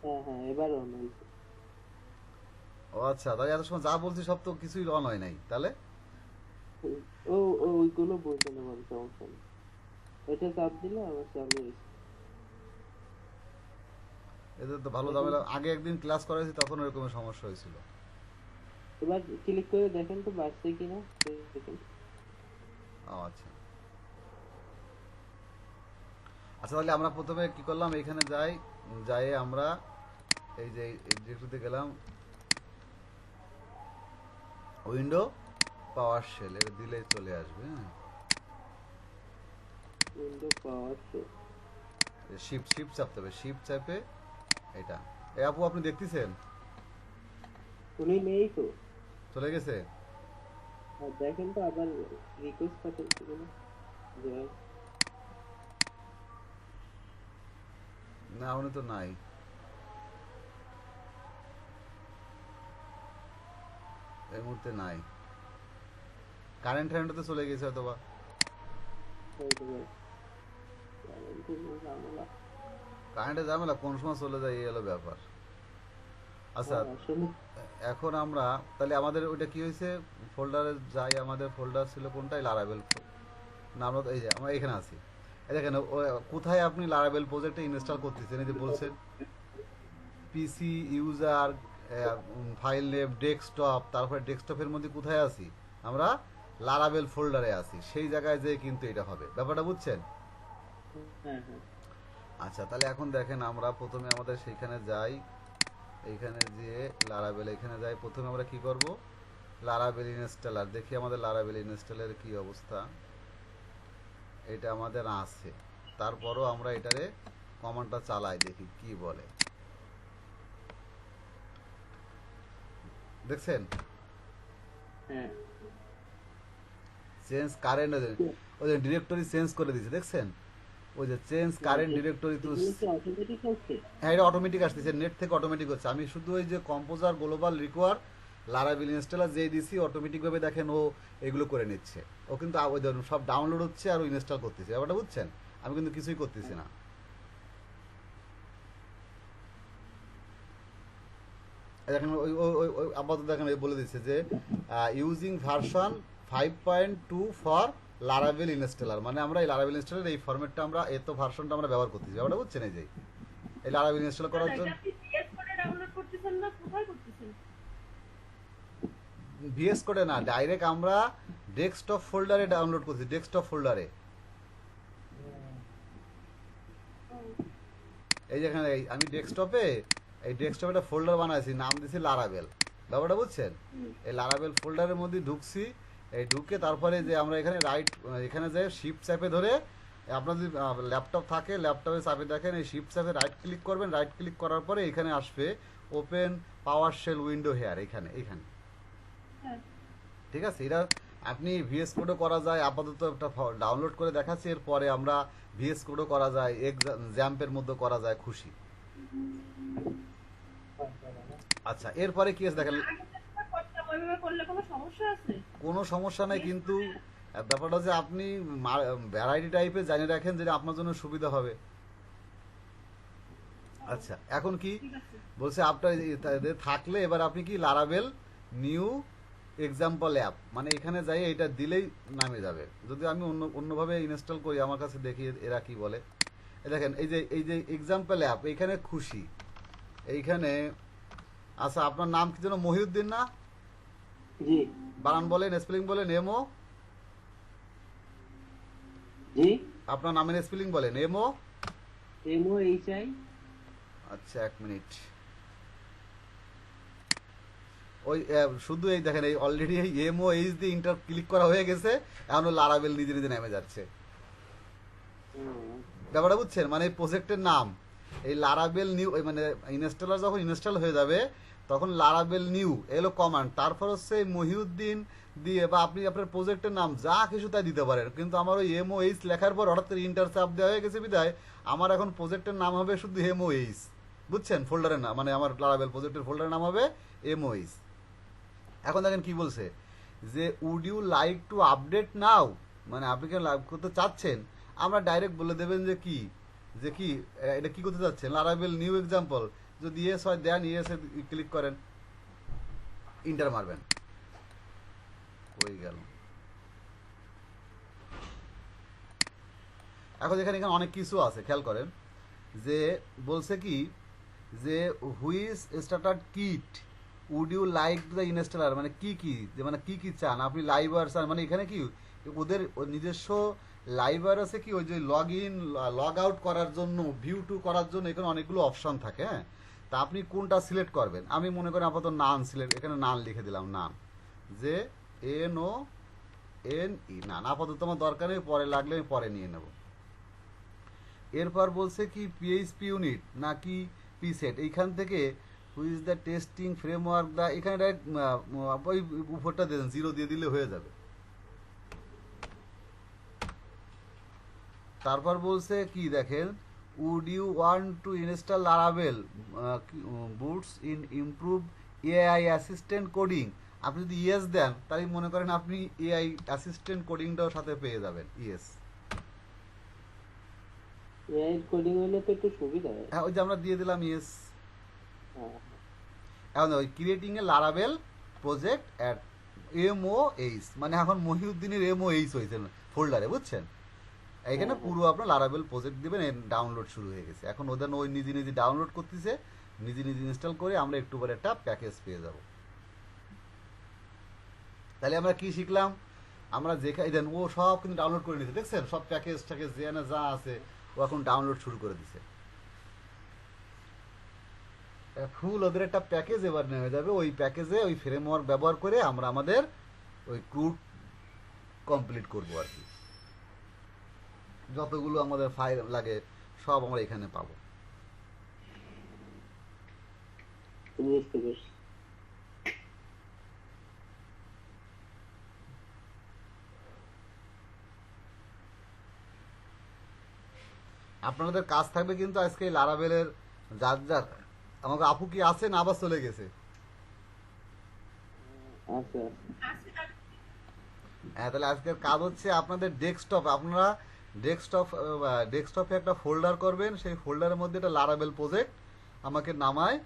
হ্যাঁ হ্যাঁ, এবার অন হয়েছে। ও আচ্ছা, তাহলে এত সময় যা বলছি সব তো কিছুই অন হয় নাই তাহলে। ও ও ওইগুলো বলতে না বল, সমস্যা নেই। এটা চাপ দিলে আবার চালু হয়েছে। এদের তো ভালো দেখেন ঝামেলা, তো, আগে একদিন ক্লাস করাইছি তখন এরকম সমস্যা হয়েছিল। এবার ক্লিক করে দেখেন তো বাড়ছে কিনা, দেখেন। ও আচ্ছা আচ্ছা, তাহলে আমরা প্রথমে কি করলাম, এখানে যাই, যাই আমরা এই যে ডিরেক্টরিতে গেলাম, উইন্ডো পাওয়ার শেল এটা দিলে চলে আসবে। হ্যাঁ, উইন্ডো পাওয়ার শো। শিফট শিফট চাপতে হবে, শিফট চাপে এটা। এ আপু আপনি দেখতেছেন উনি নেই তো। চলে গেছে? আর দেখেন তো আবার রিকোয়েস্ট পাঠাচ্ছে কিনা, জয়েন। না উনি তো নাই, এই মুহূর্তে নাই। কারেন্ট ফ্যারেন্টও তো চলে গেছে হয়তো বা। হয়তো ভাই, কারেন্ট ঝামেলা। কারেন্টের ঝামেলা কোন সময় চলে যায় এই হলো ব্যাপার। আচ্ছা, হ্যাঁ আসলে। এখন আমরা তাহলে আমাদের ওইটা কি হয়েছে, ফোল্ডারে যাই, আমাদের ফোল্ডার ছিল কোনটাই, লারাবেল না, আমরা তো এই যে আমরা এখানে আছি। এই দেখেন কোথায় আপনি লারাবেল প্রজেক্টে ইনস্টল করতেছেন, এই যে বলছেন পিসি ইউজার, ফাইল নেম ডেস্কটপ, তারপরে ডেস্কটপের মধ্যে কোথায় আছি আমরা, লারাবেল ফোল্ডারে আছি, সেই জায়গায় যেয়ে কিন্তু এটা হবে, ব্যাপারটা বুঝছেন? হ্যাঁ হ্যাঁ। আচ্ছা, তাহলে এখন দেখেন আমরা প্রথমে আমাদের সেইখানে যাই, এইখানে যেয়ে লারাবেল এখানে যাই, প্রথমে আমরা কি করব, লারাবেল ইনস্টলার দেখি আমাদের লারাবেল ইনস্টলের কি অবস্থা। এটা আমাদের আছে, তারপরও আমরা এটারে কমান্ডটা চালাই দেখি কি বলে, দেখছেন? হ্যাঁ চেঞ্জ কারেন্ট, ওই যে ডিরেক্টরি চেঞ্জ করে দিয়েছে দেখছেন, ওই যে চেঞ্জ কারেন্ট ডিরেক্টরি টু। এগুলো কি অটোমেটিক হচ্ছে? হ্যাঁ, এটা অটোমেটিক আসতেছে, নেট থেকে অটোমেটিক হচ্ছে। আমি শুধু ওই যে কম্পোজার গ্লোবাল রিকোয়ার লারাবেল ইনস্টলার যে দিছি, অটোমেটিকভাবে দেখেন ও এগুলো করে নিচ্ছে। ও কিন্তু ওই ধরুন সব ডাউনলোড হচ্ছে আর ও ইনস্টল করতেছে, ব্যাপারটা বুঝছেন? আমি কিন্তু কিছুই করতেছি না। এই দেখেন ওই ওই ওই ওই আপাতত দেখেন ওই বলে দিচ্ছে যে ইউজিং ভার্সন 5.2 ফর লারাবেল ইনস্টলার, মানে আমরা এই লারাবেল ইনস্টলার এই ফরম্যাটটা আমরা এত ভার্সনটা আমরা ব্যবহার করতেছি, ব্যাপারটা বুঝছেন? এই যে এই লারাবেল ইনস্টল না করার না, এটা জন্য আপনি সিএস করে ডাউনলোড করতেছেন না, কোথায় করতেছেন? ভিএস কোডে না, ডাইরেক্ট আমরা ডেস্কটপ ফোল্ডারে ডাউনলোড করছি, ডেস্কটপ ফোল্ডারে। ও, এই যেখানে আমি ডেস্কটপে এই ডেস্কটপে একটা ফোল্ডার বানাইছি, নাম দিছি লারাবেল, ব্যাপারটা বুঝছেন? হুম, এই লারাবেল ফোল্ডারের মধ্যে ঢুকছি, এই ঢুকে তারপরে যে আমরা এখানে রাইট, এখানে যে শিফট চাপে ধরে, আপনার যদি ল্যাপটপ থাকে ল্যাপটপে চাপে দেখেন, এই শিফট চাপে রাইট ক্লিক করবেন, রাইট ক্লিক করার পরে এখানে আসবে ওপেন পাওয়ার শেল উইন্ডো হেয়ার, এখানে এখানে। হ্যাঁ। ঠিক আছে, এটা আপনি ভিএস কোডও করা যায়, আপাতত একটা ডাউনলোড করে দেখাচ্ছি, এরপরে আমরা ভিএস কোডও করা যায়, জ্যাম্পের মধ্যে করা যায়, খুশি। আচ্ছা, এরপরে কি আছে দেখেন, আগে যেভাবে করতাম ওইভাবে করলে কোনো সমস্যা আছে? কোনো সমস্যা নেই, কিন্তু ব্যাপারটা যে আপনি ভ্যারাইটি টাইপের জানিয়ে রাখেন, যেটা আপনার জন্য সুবিধা হবে। ও, আচ্ছা, এখন কি ঠিক আছে। বলছে, আপনার থাকলে এবার আপনি কি লারাবেল নিউ এক্সাম্পল অ্যাপ, মানে এখানে যাই এটা দিলেই নামে যাবে। যদি আমি অন্যভাবে ইনস্টল করি, আমার কাছে দেখি এরা কি বলে। দেখেন এই যে এক্সাম্পল অ্যাপ, এইখানে খুশি, এইখানে। আচ্ছা, আপনার নাম কি যেন, মহিউদ্দিন না? জি বানান বলেন, স্পেলিং বলেন, এমও। জি। আপনার নামের স্পেলিং বলেন, এমও। MOHI। আচ্ছা, এক মিনিট। ওই শুধু এই দেখেন, এই অলরেডি এই এমও এইচ দিয়ে ইন্টার ক্লিক করা হয়ে গেছে, এখন লারাবেল নিজে নিজে নেমে যাচ্ছে, ব্যাপারটা বুঝছেন? মানে প্রজেক্টের নাম এই লারাবেল নিউ, মানে ইনস্টলার যখন ইনস্টল হয়ে যাবে তখন লারাবেল নিউ এলো কমান্ড, তারপর হচ্ছে মহিউদ্দিন দিয়ে, বা আপনি আপনার প্রজেক্টের নাম যা কিছু তাই দিতে পারেন। কিন্তু আমার ওই এমওএইচ লেখার পর হঠাৎ করে ইন্টার চাপ দেওয়া হয়ে গেছে বিদায় আমার এখন প্রজেক্টের নাম হবে শুধু এমওএইচ, বুঝছেন? ফোল্ডারের নাম, মানে আমার লারাবেল প্রজেক্টের ফোল্ডারের নাম হবে এমওএইচ। এখন দেখেন কি বলছে, যে would you like to update now, মানে আপনি কি লাইভ করতে চাচ্ছেন? আমরা ডাইরেক্ট বলে দেবেন যে কি, যে কি এটা কি করতে চাচ্ছেন, লারাবেল নিউ এক্সাম্পল, যদি ইয়েস হয় দেন, ইয়েস এ ক্লিক করেন, ইন্টার মারবেন, হয়ে গেল। এখন এখানে অনেক কিছু আছে, খেয়াল করেন যে বলছে কি যে which starter kit would you like the installer, মানে কি কি, যে মানে কি কি চান আপনি, লাইভার চান, মানে এখানে কি ওদের নিজস্ব লাইভার আছে কি, ওই যে লগ ইন লগ আউট করার জন্য, ভিউ টু করার জন্য এখানে অনেকগুলো অপশন থাকে। হ্যাঁ, তা আপনি কোনটা সিলেক্ট করবেন? আমি মনে করি আপাতত নান সিলেক্ট, এখানে নান লিখে দিলাম, নান, যে NONE, নান আপাতত আমার দরকার নেই, পরে লাগলে আমি পরে নিয়ে নেব। এরপর বলছে কি পিএইচপি ইউনিট নাকি পিসেট, এইখান থেকে হুইজ দ্য টেস্টিং ফ্রেমওয়ার্ক দা, এখানে ডাইরেক্ট ওই উপরটা দিয়ে দেন, 0 দিয়ে দিলে হয়ে যাবে। তারপর বলছে কি দেখেন, would you want to install Laravel বুটস in improve AI assistant coding, আপনি যদি ইয়েস দেন তাহলে মনে করেন আপনি এআই অ্যাসিস্ট্যান্ট কোডিংটাও সাথে পেয়ে যাবেন, ইয়েস। এআই কোডিং হলে তো একটু সুবিধা হয়। হ্যাঁ, ওই যে আমরা দিয়ে দিলাম ইয়েস। হ্যাঁ, এখন ওই creating a Laravel project at MOH, মানে এখন মহিউদ্দিনের MOH হয়েছে ফোল্ডারে, বুঝছেন? এখানে পুরো আপনার লারাভেল প্রজেক্ট দিবেন, ডাউনলোড শুরু হয়ে গেছে। এখন ওদের ওই নিজে নিজে ডাউনলোড করতেছে, নিজে নিজে ইনস্টল করে আমরা একটু পরে একটা প্যাকেজ পেয়ে যাব। তাহলে আমরা কি শিখলাম? আমরা যেখানে দেন ও সব কিন্তু ডাউনলোড করে নিয়েছে, দেখছেন সব প্যাকেজ ট্যাকেজ যেখানে যা আছে ও এখন ডাউনলোড শুরু করে দিছে। ফুল ওদের একটা প্যাকেজ এবার নেমে যাবে, ওই প্যাকেজে ওই ফ্রেমওয়ার্ক ব্যবহার করে আমরা আমাদের ওই ক্রুড কমপ্লিট করব আর কি। যতগুলো আমাদের ফাইল লাগে সব আমরা এখানে পাবো। বুঝতে পারছি। আপনাদের কাজ থাকবে কিন্তু আজকে এই লারাভেলের যার যার, আমাকে আপু কি আছে না আবার চলে গেছে? আচ্ছা, হ্যাঁ, তাহলে আজকের কাজ হচ্ছে আপনাদের ডেস্কটপ, আপনারা ডেস্কটপে একটা ফোল্ডার করবেন, সেই ফোল্ডারের মধ্যে একটা লারাভেল প্রজেক্ট আমাকে নামায়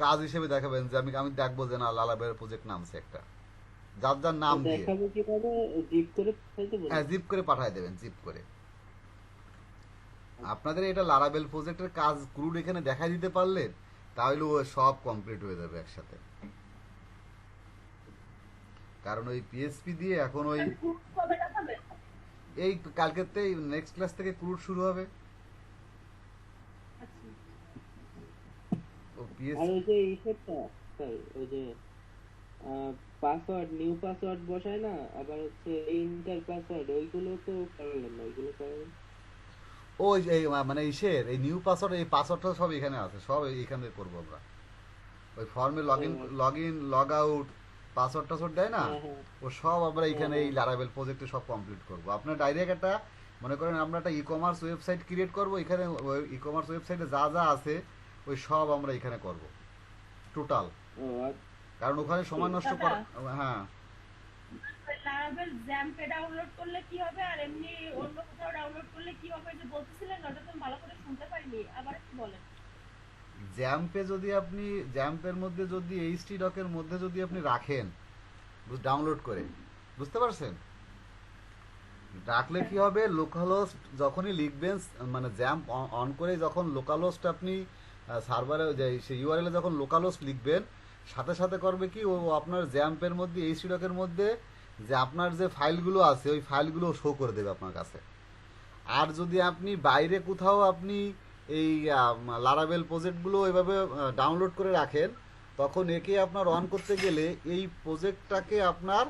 কাজ হিসেবে দেখাবেন, যে আমি আমি দেখবো যে না লারাভেল প্রজেক্ট নামছে একটা, যার যার নাম দিয়ে। দেখাবো কিভাবে? জিপ করে পাঠাইতে বলবো? হ্যাঁ, জিপ করে পাঠায় দেবেন, জিপ করে। আপনাদের এটা লারাভেল প্রজেক্টের কাজ ক্রুড এখানে দেখাই দিতে পারলেন, তাহলে ও সব কমপ্লিট হয়ে যাবে একসাথে। কারণ ওই পিএসপি দিয়ে এখন ওই কবে দেখাবে? এই কালকেতে নেক্সট ক্লাস থেকে ক্রুড শুরু হবে। আচ্ছা, ও আর পিএসপি ওই যে ইসেরটা স্যার, ওই যে পাসওয়ার্ড, নিউ পাসওয়ার্ড বসায় না, আবার হচ্ছে ইন্টার পাসওয়ার্ড, ওইগুলো তো করালেন না, ওইগুলো করালেন? ওই যে মানে ইসের এই নিউ পাসওয়ার্ড, এই পাসওয়ার্ডটা সব এখানে আছে, সব এইখানে করবো আমরা। ওই ফর্মে লগ আউট পাসওয়ার্ড টাসওয়ার্ড দেয় না, হ্যাঁ, হ্যাঁ। ও সব আমরা এখানে এই লারাভেল প্রজেক্টে সব কমপ্লিট করবো। আপনার ডাইরেক্ট একটা মনে করেন আমরা একটা ই কমার্স ওয়েবসাইট ক্রিয়েট করবো, এখানে ই কমার্স ওয়েবসাইটে যা যা আছে ওই সব আমরা এখানে করব টোটাল। ও আচ্ছা। কারণ ওখানে সময় নষ্ট করা, হ্যাঁ লারাভেল জ্যাম্পে ডাউনলোড করলে কি হবে আর এমনি অন্য কোথাও ডাউনলোড করলে কি হবে, যে বলতেছিলেন ওটা তো ভালো করে শুনতে পাইনি, আবার একটু বলেন। জ্যাম্পে যদি আপনি জ্যাম্পের মধ্যে যদি এইচটি ডকের মধ্যে যদি আপনি রাখেন ডাউনলোড করে, বুঝতে পারছেন? রাখলে কি হবে, লোকালহোস্ট যখনই লিখবেন, মানে জ্যাম্প অন করে যখন লোকালহোস্ট আপনি সার্ভারে সেই ইউআরএলে যখন লোকালহোস্ট লিখবেন, সাথে সাথে করবে কি ও আপনার জ্যাম্পের মধ্যে এইচটি ডকের মধ্যে যে আপনার যে ফাইলগুলো আছে ওই ফাইলগুলো শো করে দেবে আপনার কাছে। আর যদি আপনি বাইরে কোথাও আপনি এই লারাভেল প্রজেক্টগুলো এভাবে ডাউনলোড করে রাখেন, তখন একে আপনার অন করতে গেলে এই প্রজেক্টটাকে আপনার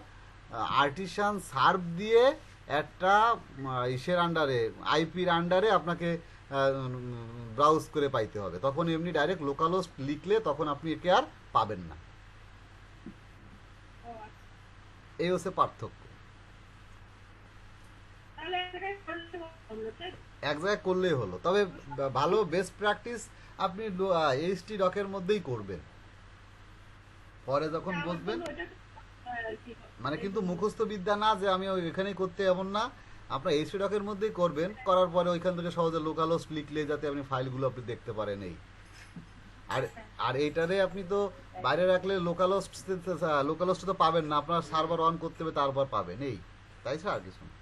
আর্টিসান সার্ভ দিয়ে একটা ইসের আন্ডারে, আইপির আন্ডারে আপনাকে ব্রাউজ করে পাইতে হবে। তখন এমনি ডাইরেক্ট লোকালহোস্ট লিখলে তখন আপনি একে আর পাবেন না। ও আচ্ছা, এই হচ্ছে পার্থক্য। তাহলে এটাই করলে হলো, তাই? এক জায়গায় করলেই হলো, তবে ভালো বেস্ট প্র্যাকটিস আপনি এইচটি ডকের মধ্যেই করবেন, পরে যখন আমার বসবেন। জন্য ওইটা আর কি মানে কিন্তু মুখস্থ বিদ্যা না যে আমি এখানেই করতে, এমন না, আপনার এইচটি ডকের মধ্যেই করবেন, করার পরে ওইখান থেকে সহজে লোকাল হোস্ট লিখলে যাতে আপনি ফাইলগুলো আপনি দেখতে পারেন। এই আর আর এইটারে আপনি তো বাইরে রাখলে লোকাল হোস্ট তো পাবেন না, আপনার সার্ভার অন করতে হবে তারপর পাবেন, এই তাই ছাড়া আর কিছু না।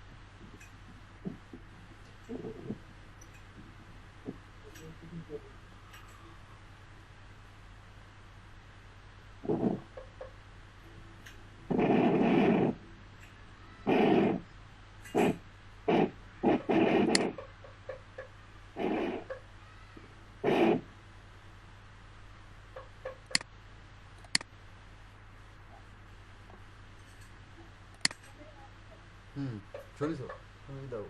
হুম, শুনিস দাও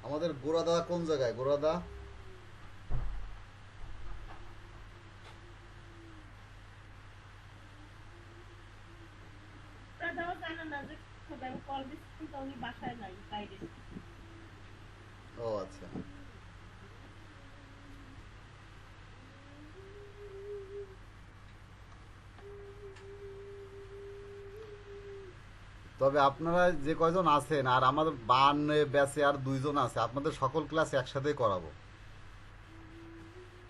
আমাদের গোরাদা কোন জায়গায়? গোরাদা দাও জানা না যে আমি কল দিচ্ছি তো উনি বাসায় নাই, বাইরে। ও আচ্ছা, তবে আপনারা যে কয়জন আছেন আর আমাদের 52 ব্যাচে আর 2 জন আছে, আপনাদের সকল ক্লাস একসাথে করাবো।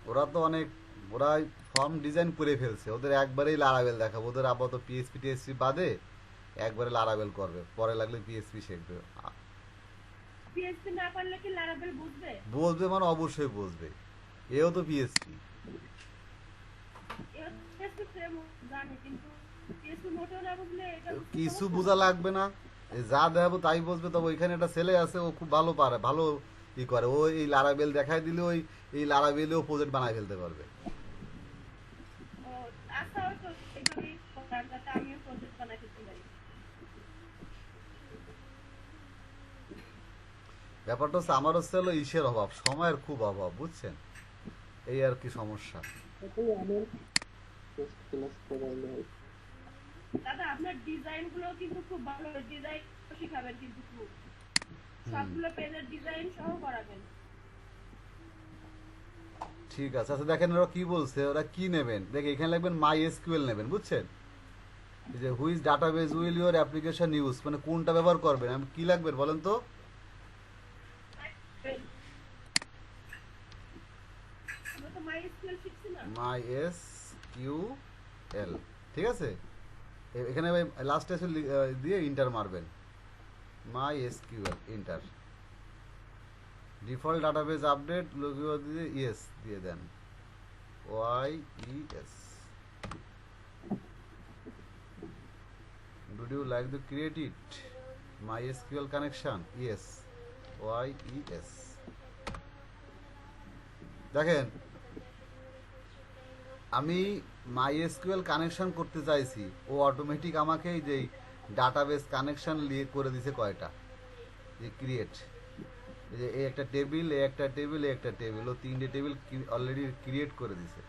ওরা তো অনেক, ওরা ফর্ম ডিজাইন করে ফেলছে, ওদের একবারেই লারাবেল দেখাবো, ওদের আপাতত পিএসপি টিএসপি বাদে একবারে লারাবেল করবে, পরে লাগলে পিএসপি শিখবে। পিএইচপি না পারলে কি লারাবেল বুঝবে? বুঝবে মানে অবশ্যই বুঝবে, এও তো পিএসপি। পিএইচপি ফ্রেম জানি, কিন্তু পিএইচপি মোটেও না বুঝলে এটা কিছু বোঝা লাগবে না, এই যা দেখাবো তাই বুঝবে। তবে ওইখানে একটা ছেলে আছে, ও খুব ভালো পারে, ভালো ই করে, ও এই লারাবেল দেখাই দিলে ওই এই লারাবেলেও প্রজেক্ট বানাই ফেলতে পারবে। ও আচ্ছা, ওই তো এইভাবেই করার, যাতে আমিও প্রজেক্ট বানাই ফেলতে পারি। ব্যাপারটা হচ্ছে আমার হচ্ছে হলো ইসের অভাব, সময়ের খুব অভাব, বুঝছেন, এই আর কি সমস্যা। এটাই আমার ক্লাস করাইলে হয়। দাদা আপনার ডিজাইন গুলো কিন্তু খুব ভালো, ডিজাইন শিখাবেন কিন্তু খুব, সবগুলো পেজের ডিজাইন সহ করাবেন। ঠিক আছে, আচ্ছা দেখেন ওরা কি বলছে, ওরা কি নেবেন, দেখে এখানে লিখবেন মাই এসকিউএল নেবেন, বুঝছেন, এই যে which database will your application use, মানে কোনটা ব্যবহার করবেন, আমি কি লাগবেন বলেন তো। আমরা তো মাইএসকিউএল শিখছি না। মাই এসকিউএল, ঠিক আছে, এখানে লাস্টে দিয়ে ইন্টার মারবেন, MySQL enter, default database update logo দিয়ে ইয়েস দিয়ে দেন, YES, would you like to create it, MySQL connection, yes, YES। দেখেন আমি MySQL কানেকশন করতে চাইছি, ও অটোমেটিক আমাকে এই যে ডাটাবেস কানেকশন লিয়ে করে দিছে কয়টা, যে ক্রিয়েট, এই যে এই একটা টেবিল, এই একটা টেবিল, এই একটা টেবিল, ও তিনটে টেবিল অলরেডি ক্রিয়েট করে দিছে।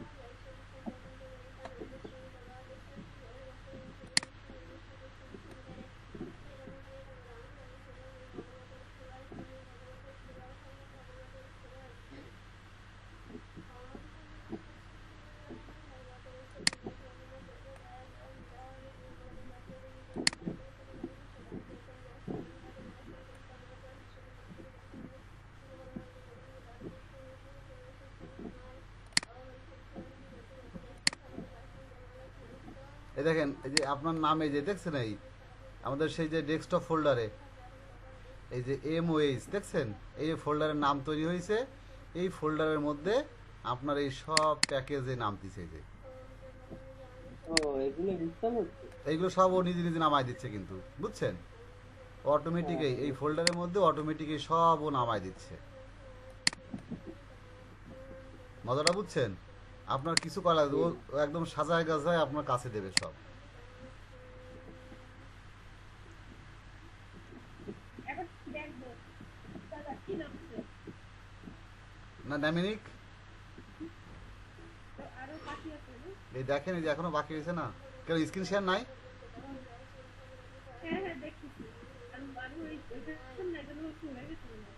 এই দেখেন, এই যে আপনার নামে যে দেখছেন, এই আমাদের সেই যে ডেস্কটপ ফোল্ডারে এই যে MOH দেখছেন, এই ফোল্ডারের নাম তৈরি হয়েছে। এই ফোল্ডারের মধ্যে আপনার এই সব প্যাকেজে নাম দিছে, যে ও এগুলো ইনস্টল হচ্ছে। এইগুলো সব ও নিজে নিজে নামায় দিচ্ছে, কিন্তু বুঝছেন, অটোমেটিকই এই ফোল্ডারের মধ্যে অটোমেটিকই সব ও নামায় দিচ্ছে। মজাটা বুঝছেন? আপনার কিছু করা লাগবে, ও একদম সাজায় গাজায় আপনার কাছে দেবে সব। এখন দেখবো দাদা কি লাগছে। না ডমিনিক, তো আরো বাকি আছে না? এই দেখেন, এই যে এখনো বাকি হয়েছে না, কেন স্ক্রিন শেয়ার নাই? হ্যাঁ হ্যাঁ দেখতেছি। আমি ওইটা না এগুলো শুনে গেছি না।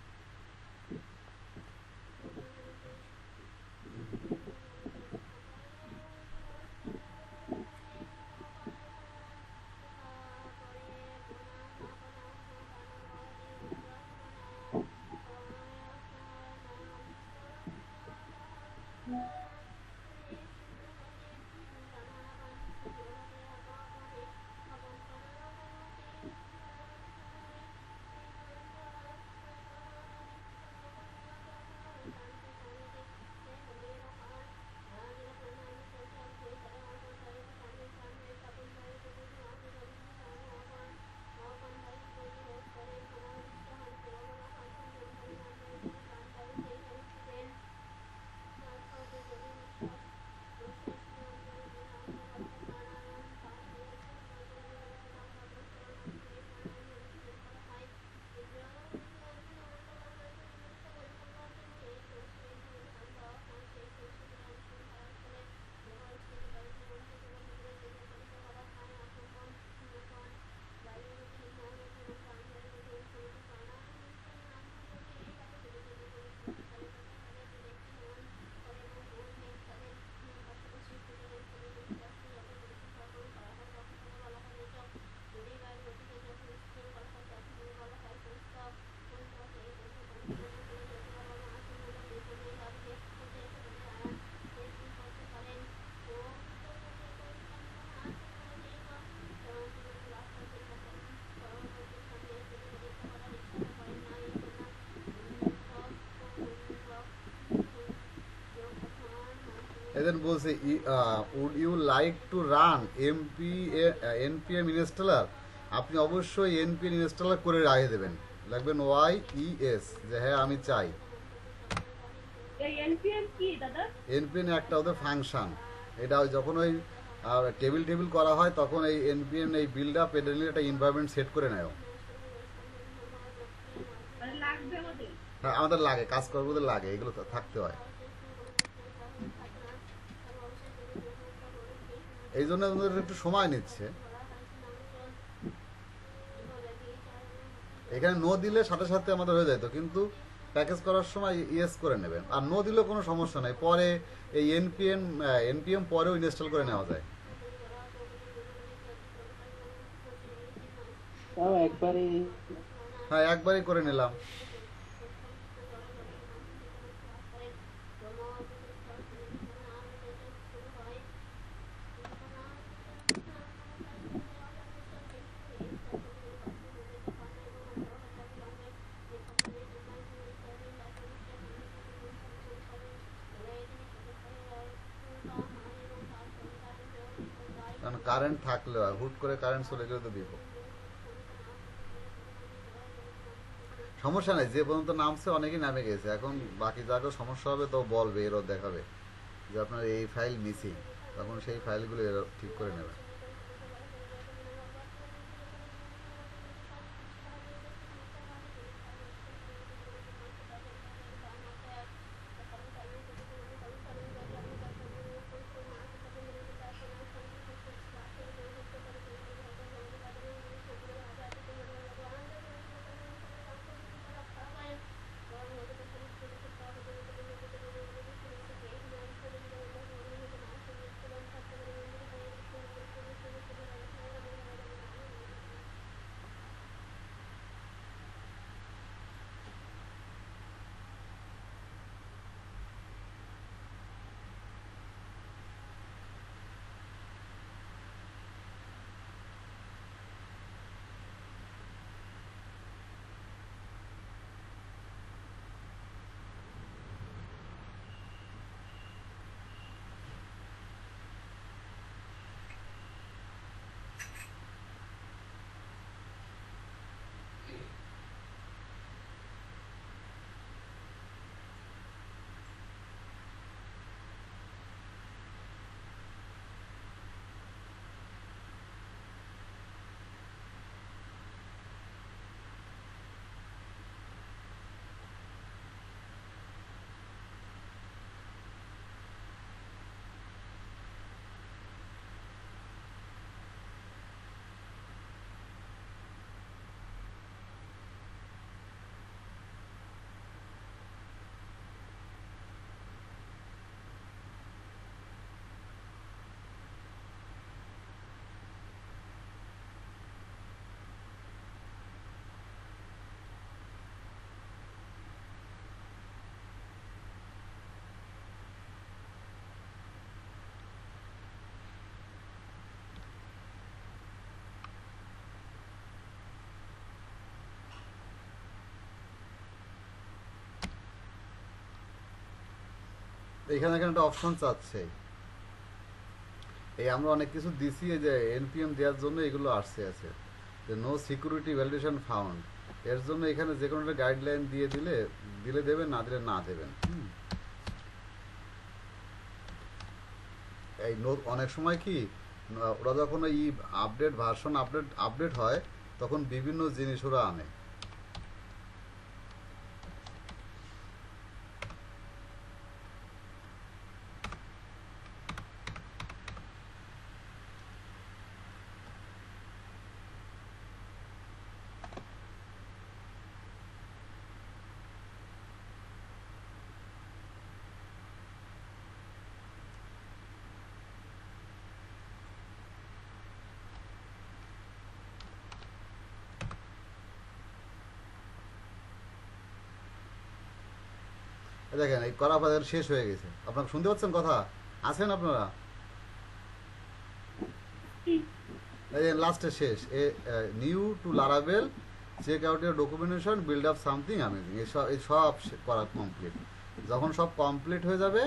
এদের বলছে would you like to run NPM installer, আপনি অবশ্যই NPM ইনস্টলার করে রাখে দেবেন, লাগবেন YES, যে হ্যাঁ আমি চাই। এই এনপিএম কি দাদা? NPM একটা ওদের ফাংশন, এটা যখন ওই টেবিল টেবিল করা হয় তখন এই NPM এই বিল্ড আপ এদের নিয়ে একটা এনভায়রনমেন্ট সেট করে নেয়। মানে লাগবে আমাদের? হ্যাঁ আমাদের লাগে, কাজ করবো লাগে, এগুলো তো থাকতে হয়। এই জন্য ওদের একটু সময় নিচ্ছে। এখানে নো দিলে সাথে সাথে আমাদের হয়ে যেত, কিন্তু প্যাকেজ করার সময় ইয়েস করে নেবেন, আর নো দিলেও কোনো সমস্যা নাই, পরে এই NPM পরেও ইনস্টল করে নেওয়া যায়। তাও একবারে হ্যাঁ একবারই করে নিলাম। কারণ কারেন্ট থাকলে হয়, হুট করে কারেন্ট চলে গেলে তো বিপদ। সমস্যা নাই, যে পর্যন্ত নামছে অনেকেই নামে গেছে, এখন বাকি জায়গায় সমস্যা হবে তো বলবে, এরও দেখাবে যে আপনার এই ফাইল মিসিং, তখন সেই ফাইলগুলো এরা ঠিক করে নেবে। এখানে এখানে একটা অপশন চাচ্ছে, এই আমরা অনেক কিছু দিছি, এই যে এনপিএম দেওয়ার জন্য এগুলো আসছে আছে যে নো সিকিউরিটি ভ্যালিডেশন ফাউন্ড, এর জন্য এখানে যে কোনো একটা গাইডলাইন দিয়ে দিলে দিলে দেবেন, না দিলে না দেবেন। এই অনেক সময় কি ওরা যখন এই আপডেট ভার্সন আপডেট হয় তখন বিভিন্ন জিনিস ওরা আনে। দেখেন এই করা বাজার শেষ হয়ে গেছে, আপনারা শুনতে পাচ্ছেন কথা, আছেন আপনারা? এই লাস্টে শেষ, এ নিউ টু লারাবেল, check out your documentation, build up something amazing, এই সব করা কমপ্লিট। যখন সব কমপ্লিট হয়ে যাবে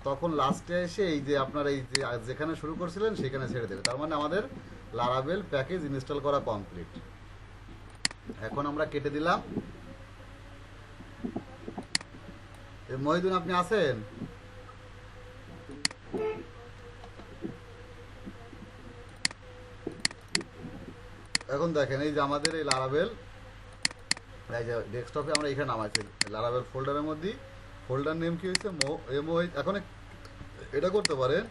তখন লাস্টে এসে এই যে আপনার এই যে যেখানে শুরু করছিলেন সেখানে ছেড়ে দেবে। তার মানে আমাদের লারাবেল প্যাকেজ ইনস্টল করা কমপ্লিট। এখন আমরা কেটে দিলাম। মহিদুন আপনি আছেন? এখন দেখেন এই যে আমাদের এই লারাবেল, এই যে ডেস্কটপে আমরা এখানে নামাইছি লারাবেল ফোল্ডারের মধ্যে, ফোল্ডার নেম কি হয়েছে এমও। এখন এটা করতে পারেন,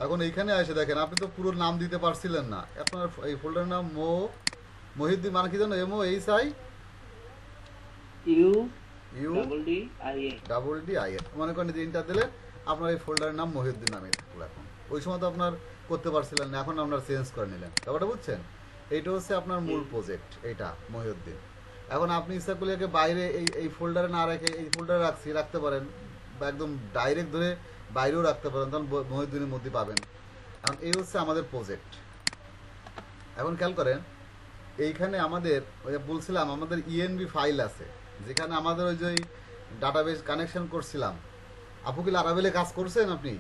এখন এইখানে এসে দেখেন আপনি তো পুরো নাম দিতে পারছিলেন না, আপনার এই ফোল্ডারের নাম মহিউদ্দিন মানে কি জানো, MOHI UDDIN, মনে করেন যে ইন্টার দিলে আপনার এই ফোল্ডারের নাম মহিউদ্দিন নামে থাকলো। এখন ওই সময় তো আপনার করতে পারছিলেন না, এখন আপনার চেঞ্জ করে নিলেন, ব্যাপারটা বুঝছেন? এইটা হচ্ছে আপনার মূল প্রজেক্ট, এইটা মহিউদ্দিন। এখন আপনি ইচ্ছা করলে বাইরে এই ফোল্ডারে না রেখে এই ফোল্ডারে রাখতে পারেন, বা একদম ডাইরেক্ট ধরে বাইরেও রাখতে পারেন, তখন মহিউদ্দিনের মধ্যে পাবেন। এখন এই হচ্ছে আমাদের প্রজেক্ট। এখন খেয়াল করেন এইখানে আমাদের ওই যে বলছিলাম আমাদের ENB ফাইল আছে, যেখানে আমাদের ওই যে ডাটাবেস কানেকশন করছিলাম। আপু কি লারাবেলে কাজ করছেন আপনি?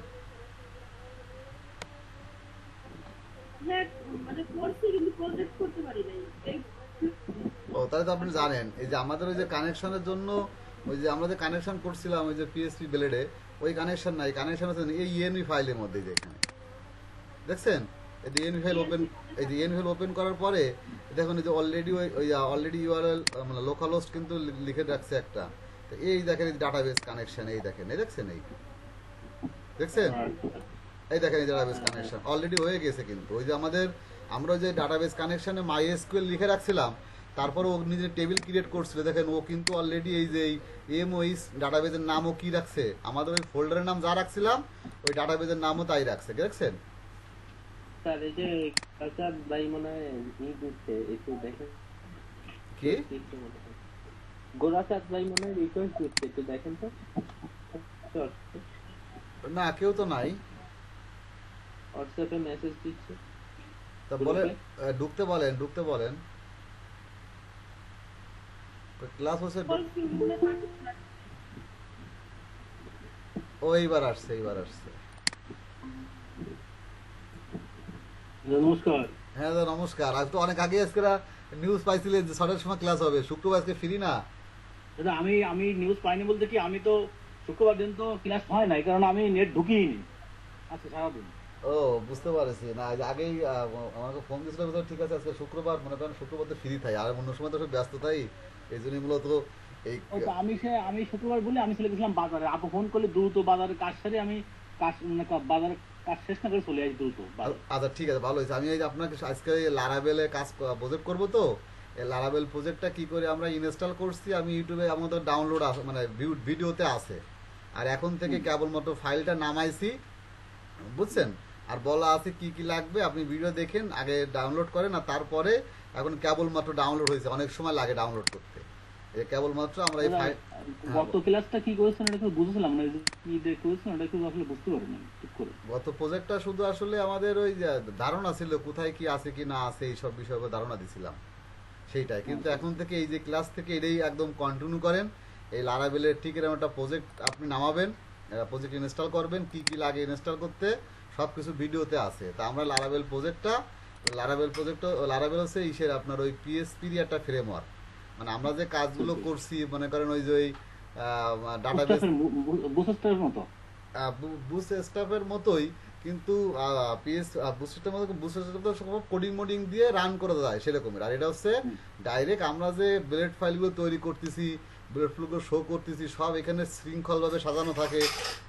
ও তাহলে তো আপনি জানেন এই যে আমাদের ওই যে কানেকশনের জন্য ওই যে আমরা যে কানেকশন করছিলাম ওই যে PHP ব্লেডে, ওই কানেকশন নাই, কানেকশন আছে এই ENB ফাইলের মধ্যে। যেখানে দেখছেন এই যে ENB ফাইল ওপেন, এই যে ENB ফাইল ওপেন করার পরে দেখুন এই যে অলরেডি URL মানে লোকাল হোস্ট কিন্তু লিখে রাখছে একটা। তো এই দেখেন এই ডাটাবেস কানেকশন, এই দেখেন এই দেখছেন দেখছেন এই দেখেন এই ডাটাবেস কানেকশন অলরেডি হয়ে গেছে। কিন্তু ওই যে আমরা যে ডাটাবেস কানেকশনে MySQL লিখে রাখছিলাম, তারপরে ও নিজে টেবিল ক্রিয়েট করছিল, দেখেন ও কিন্তু অলরেডি এই যে MOS ডাটাবেসের নামও কি রাখছে, আমাদের ওই ফোল্ডারের নাম যা রাখছিলাম ওই ডাটাবেসের নামও তাই রাখছে। দেখছেন স্যার এই যে কাসাদ ভাই মনে হয় দিচ্ছে, একটু দেখেন কি গোরাসাদ ভাই মনে হয় রিকোয়েস্ট দিচ্ছে, একটু দেখেন তো। না কেউ তো নাই, হোয়াটসঅ্যাপে মেসেজ দিচ্ছে। তা বলেন ঢুকতে বলেন ক্লাস হচ্ছে। ও এইবার আসছে নমস্কার। হ্যাঁ নমস্কার। আজ তো অনেক আগে আজকে নিউজ পাইছিলেন যে 6টার সময় ক্লাস হবে, শুক্রবার আজকে ফ্রি না? দাদা আমি নিউজ পাইনি বলতে কি, আমি তো শুক্রবার দিন তো ক্লাস হয় নাই, কারণ আমি নেট ঢুকিনি আচ্ছা সারাদিন। ও বুঝতে পারছি, না আগেই আমাকে ফোন দিয়েছিল, ঠিক আছে আজকে শুক্রবার, মনে করেন শুক্রবার তো ফ্রি থাই, আর অন্য সময় তো সব ব্যস্ত তাই, এই জন্যই মূলত এই আমি শুক্রবার বলে আমি চলে গেছিলাম বাজারে, আপু ফোন করলে দ্রুত বাজারের কাজ সারে আমি বাজারের কাজ শেষ না করে চলে আসি দ্রুত। আচ্ছা ঠিক আছে, ভালো হয়েছে। আমি এই যে আপনাকে আজকে লারাবেলে কাজ প্রজেক্ট করবো, তো এই লারাবেল প্রজেক্টটা কি করে আমরা ইনস্টল করছি আমি ইউটিউবে আমাদের ডাউনলোড আছে, মানে ভিডিওতে আছে। আর এখন থেকে কেবলমাত্র ফাইলটা নামাইছি, বুঝছেন? আর বলা আছে কি কি লাগবে, আপনি ভিডিও দেখেন, আগে ডাউনলোড করেন, আর তারপরে এখন কেবলমাত্র ডাউনলোড হয়েছে, অনেক সময় লাগে ডাউনলোড করতে। এই কেবলমাত্র আমরা এই ফাইল গত ক্লাসটা কি করেছেন এটা একটু বুঝছিলাম না, কি করেছেন এটা একটু আসলে বুঝতে পারিনি ঠিক করে। গত প্রজেক্টটা শুধু আসলে আমাদের ওই ধারণা ছিল কোথায় কি আছে কি না আছে এইসব বিষয়ে ধারণা দিছিলাম সেইটাই। কিন্তু এখন থেকে এই যে ক্লাস থেকে এটাই একদম কন্টিনিউ করেন, এই লারাবেলের ঠিক এরকম একটা প্রজেক্ট আপনি নামাবেন, প্রজেক্ট ইনস্টল করবেন, কি কি লাগে ইনস্টল করতে, সব কিছু ভিডিওতে আছে। তা আমরা লারাবেল লারাবেল হচ্ছে ইসের আপনার ওই পিএসপির একটা ফ্রেমওয়ার্ক, মানে আমরা যে কাজগুলো করছি মনে করেন ওই যে ওই ডাটাবেস বুস্টারের মতো, বুস্টস্ট্র্যাপের মতোই, কিন্তু বুস্টস্ট্র্যাপের মতো সব কোডিং মোডিং দিয়ে রান করা যায় সেরকমের। আর এটা হচ্ছে ডাইরেক্ট আমরা যে বুলেট ফাইলগুলো তৈরি করতেছি, বুলেট ফ্লুগুলো শো করতেছি, সব এখানে শৃঙ্খলভাবে সাজানো থাকে।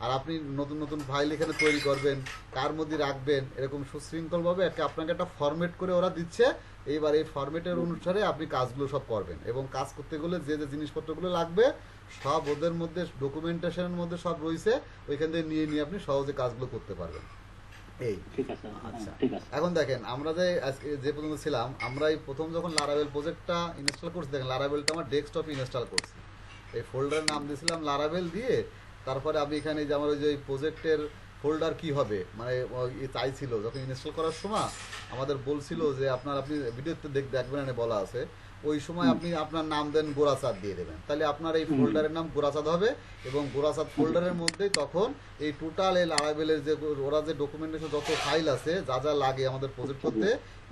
আর আপনি নতুন নতুন ফাইল এখানে তৈরি করবেন, কার মধ্যে রাখবেন, এরকম সুশৃঙ্খলভাবে আপনাকে একটা ফরম্যাট করে ওরা দিচ্ছে। এইবার এই ফরম্যাটের অনুসারে আপনি কাজগুলো সব করবেন, এবং কাজ করতে গেলে যে যে জিনিসপত্রগুলো লাগবে সব ওদের মধ্যে ডকুমেন্টেশনের মধ্যে সব রয়েছে, ওইখান থেকে নিয়ে নিয়ে আপনি সহজে কাজগুলো করতে পারবেন। এই ঠিক আছে, আচ্ছা, ঠিক আছে। এখন দেখেন আমরা যে আজকে যে পর্যন্ত ছিলাম, আমরা এই প্রথম যখন লারাবেল প্রজেক্টটা ইনস্টল করছি, দেখেন লারাবেলটা আমার ডেস্কটপে ইনস্টল করছি, এই ফোল্ডারের নাম দিয়েছিলাম লারাবেল দিয়ে। তারপরে আমি এখানে যে আমার ওই যে প্রজেক্টের ফোল্ডার কি হবে মানে চাইছিল, যখন ইনস্টল করার সময় আমাদের বলছিল যে আপনি ভিডিওতে দেখবেন বলা আছে, ওই সময় আপনি আপনার নাম দেন গোরাচাঁদ দিয়ে দেবেন, তাহলে আপনার এই ফোল্ডারের নাম গোরাচাঁদ হবে। এবং গোরাচাঁদ ফোল্ডারের মধ্যে তখন এই টোটাল এই লারাবেলের যে ওরা যে ডকুমেন্টেশন যত ফাইল আছে, যা যা লাগে আমাদের প্রজেক্ট করতে,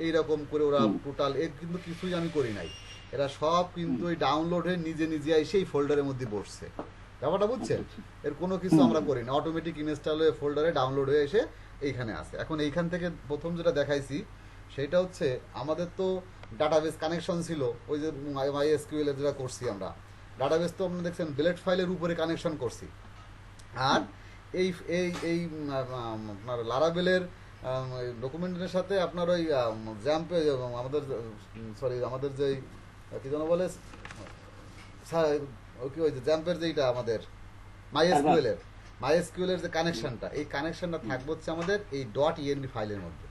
এইরকম করে ওরা টোটাল, এর কিন্তু কিছুই আমি করি নাই, এরা সব কিন্তু ওই ডাউনলোড হয়ে নিজে নিজে এসে এই ফোল্ডারের মধ্যে বসছে। ব্যাপারটা বুঝছেন? এর কোনো কিছু আমরা করি না, অটোমেটিক ইনস্টল হয়ে ফোল্ডারে ডাউনলোড হয়ে এসে এইখানে আসে। এখন এইখান থেকে প্রথম যেটা দেখাইছি সেটা হচ্ছে আমাদের তো ডাটাবেস কানেকশন ছিল, ওই যে MySQL এর যেটা করছি আমরা, ডাটাবেস তো আপনারা দেখছেন বুলেট ফাইলের উপরে কানেকশন করছি। আর এই এই এই আপনার লারাবেলের ডকুমেন্টের সাথে আপনার ওই জ্যাম্পে আমাদের যে কি যেন বলে কি ওই যে জ্যাম্পের যেটা আমাদের MySQL এর যে কানেকশনটা, এই কানেকশনটা থাকবে হচ্ছে আমাদের এই .env ফাইলের মধ্যে,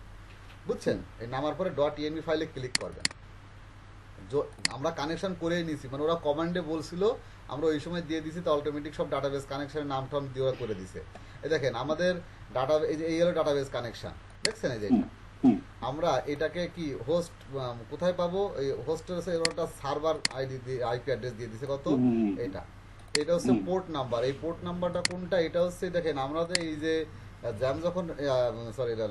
বুঝছেন? এই নামার পরে .env ফাইলে ক্লিক করবেন। আমরা কানেকশন করেই নিয়েছি, মানে ওরা কমান্ডে বলছিল, আমরা ওই সময় দিয়ে দিছি, তো অটোমেটিক সব ডাটাবেস কানেকশনের নাম টাম দিয়ে ওরা করে দিছে। এই দেখেন আমাদের ডাটা, এই হলো ডাটাবেস কানেকশন, দেখছেন? এই যে আমরা এটাকে কি হোস্ট কোথায় পাবো, এই হোস্টের একটা সার্ভার আইপি অ্যাড্রেস দিয়ে দিছে কত, এটা হচ্ছে পোর্ট নাম্বার। এই পোর্ট নাম্বারটা কোনটা, এটা হচ্ছে দেখেন আমরা এই যে জ্যাম যখন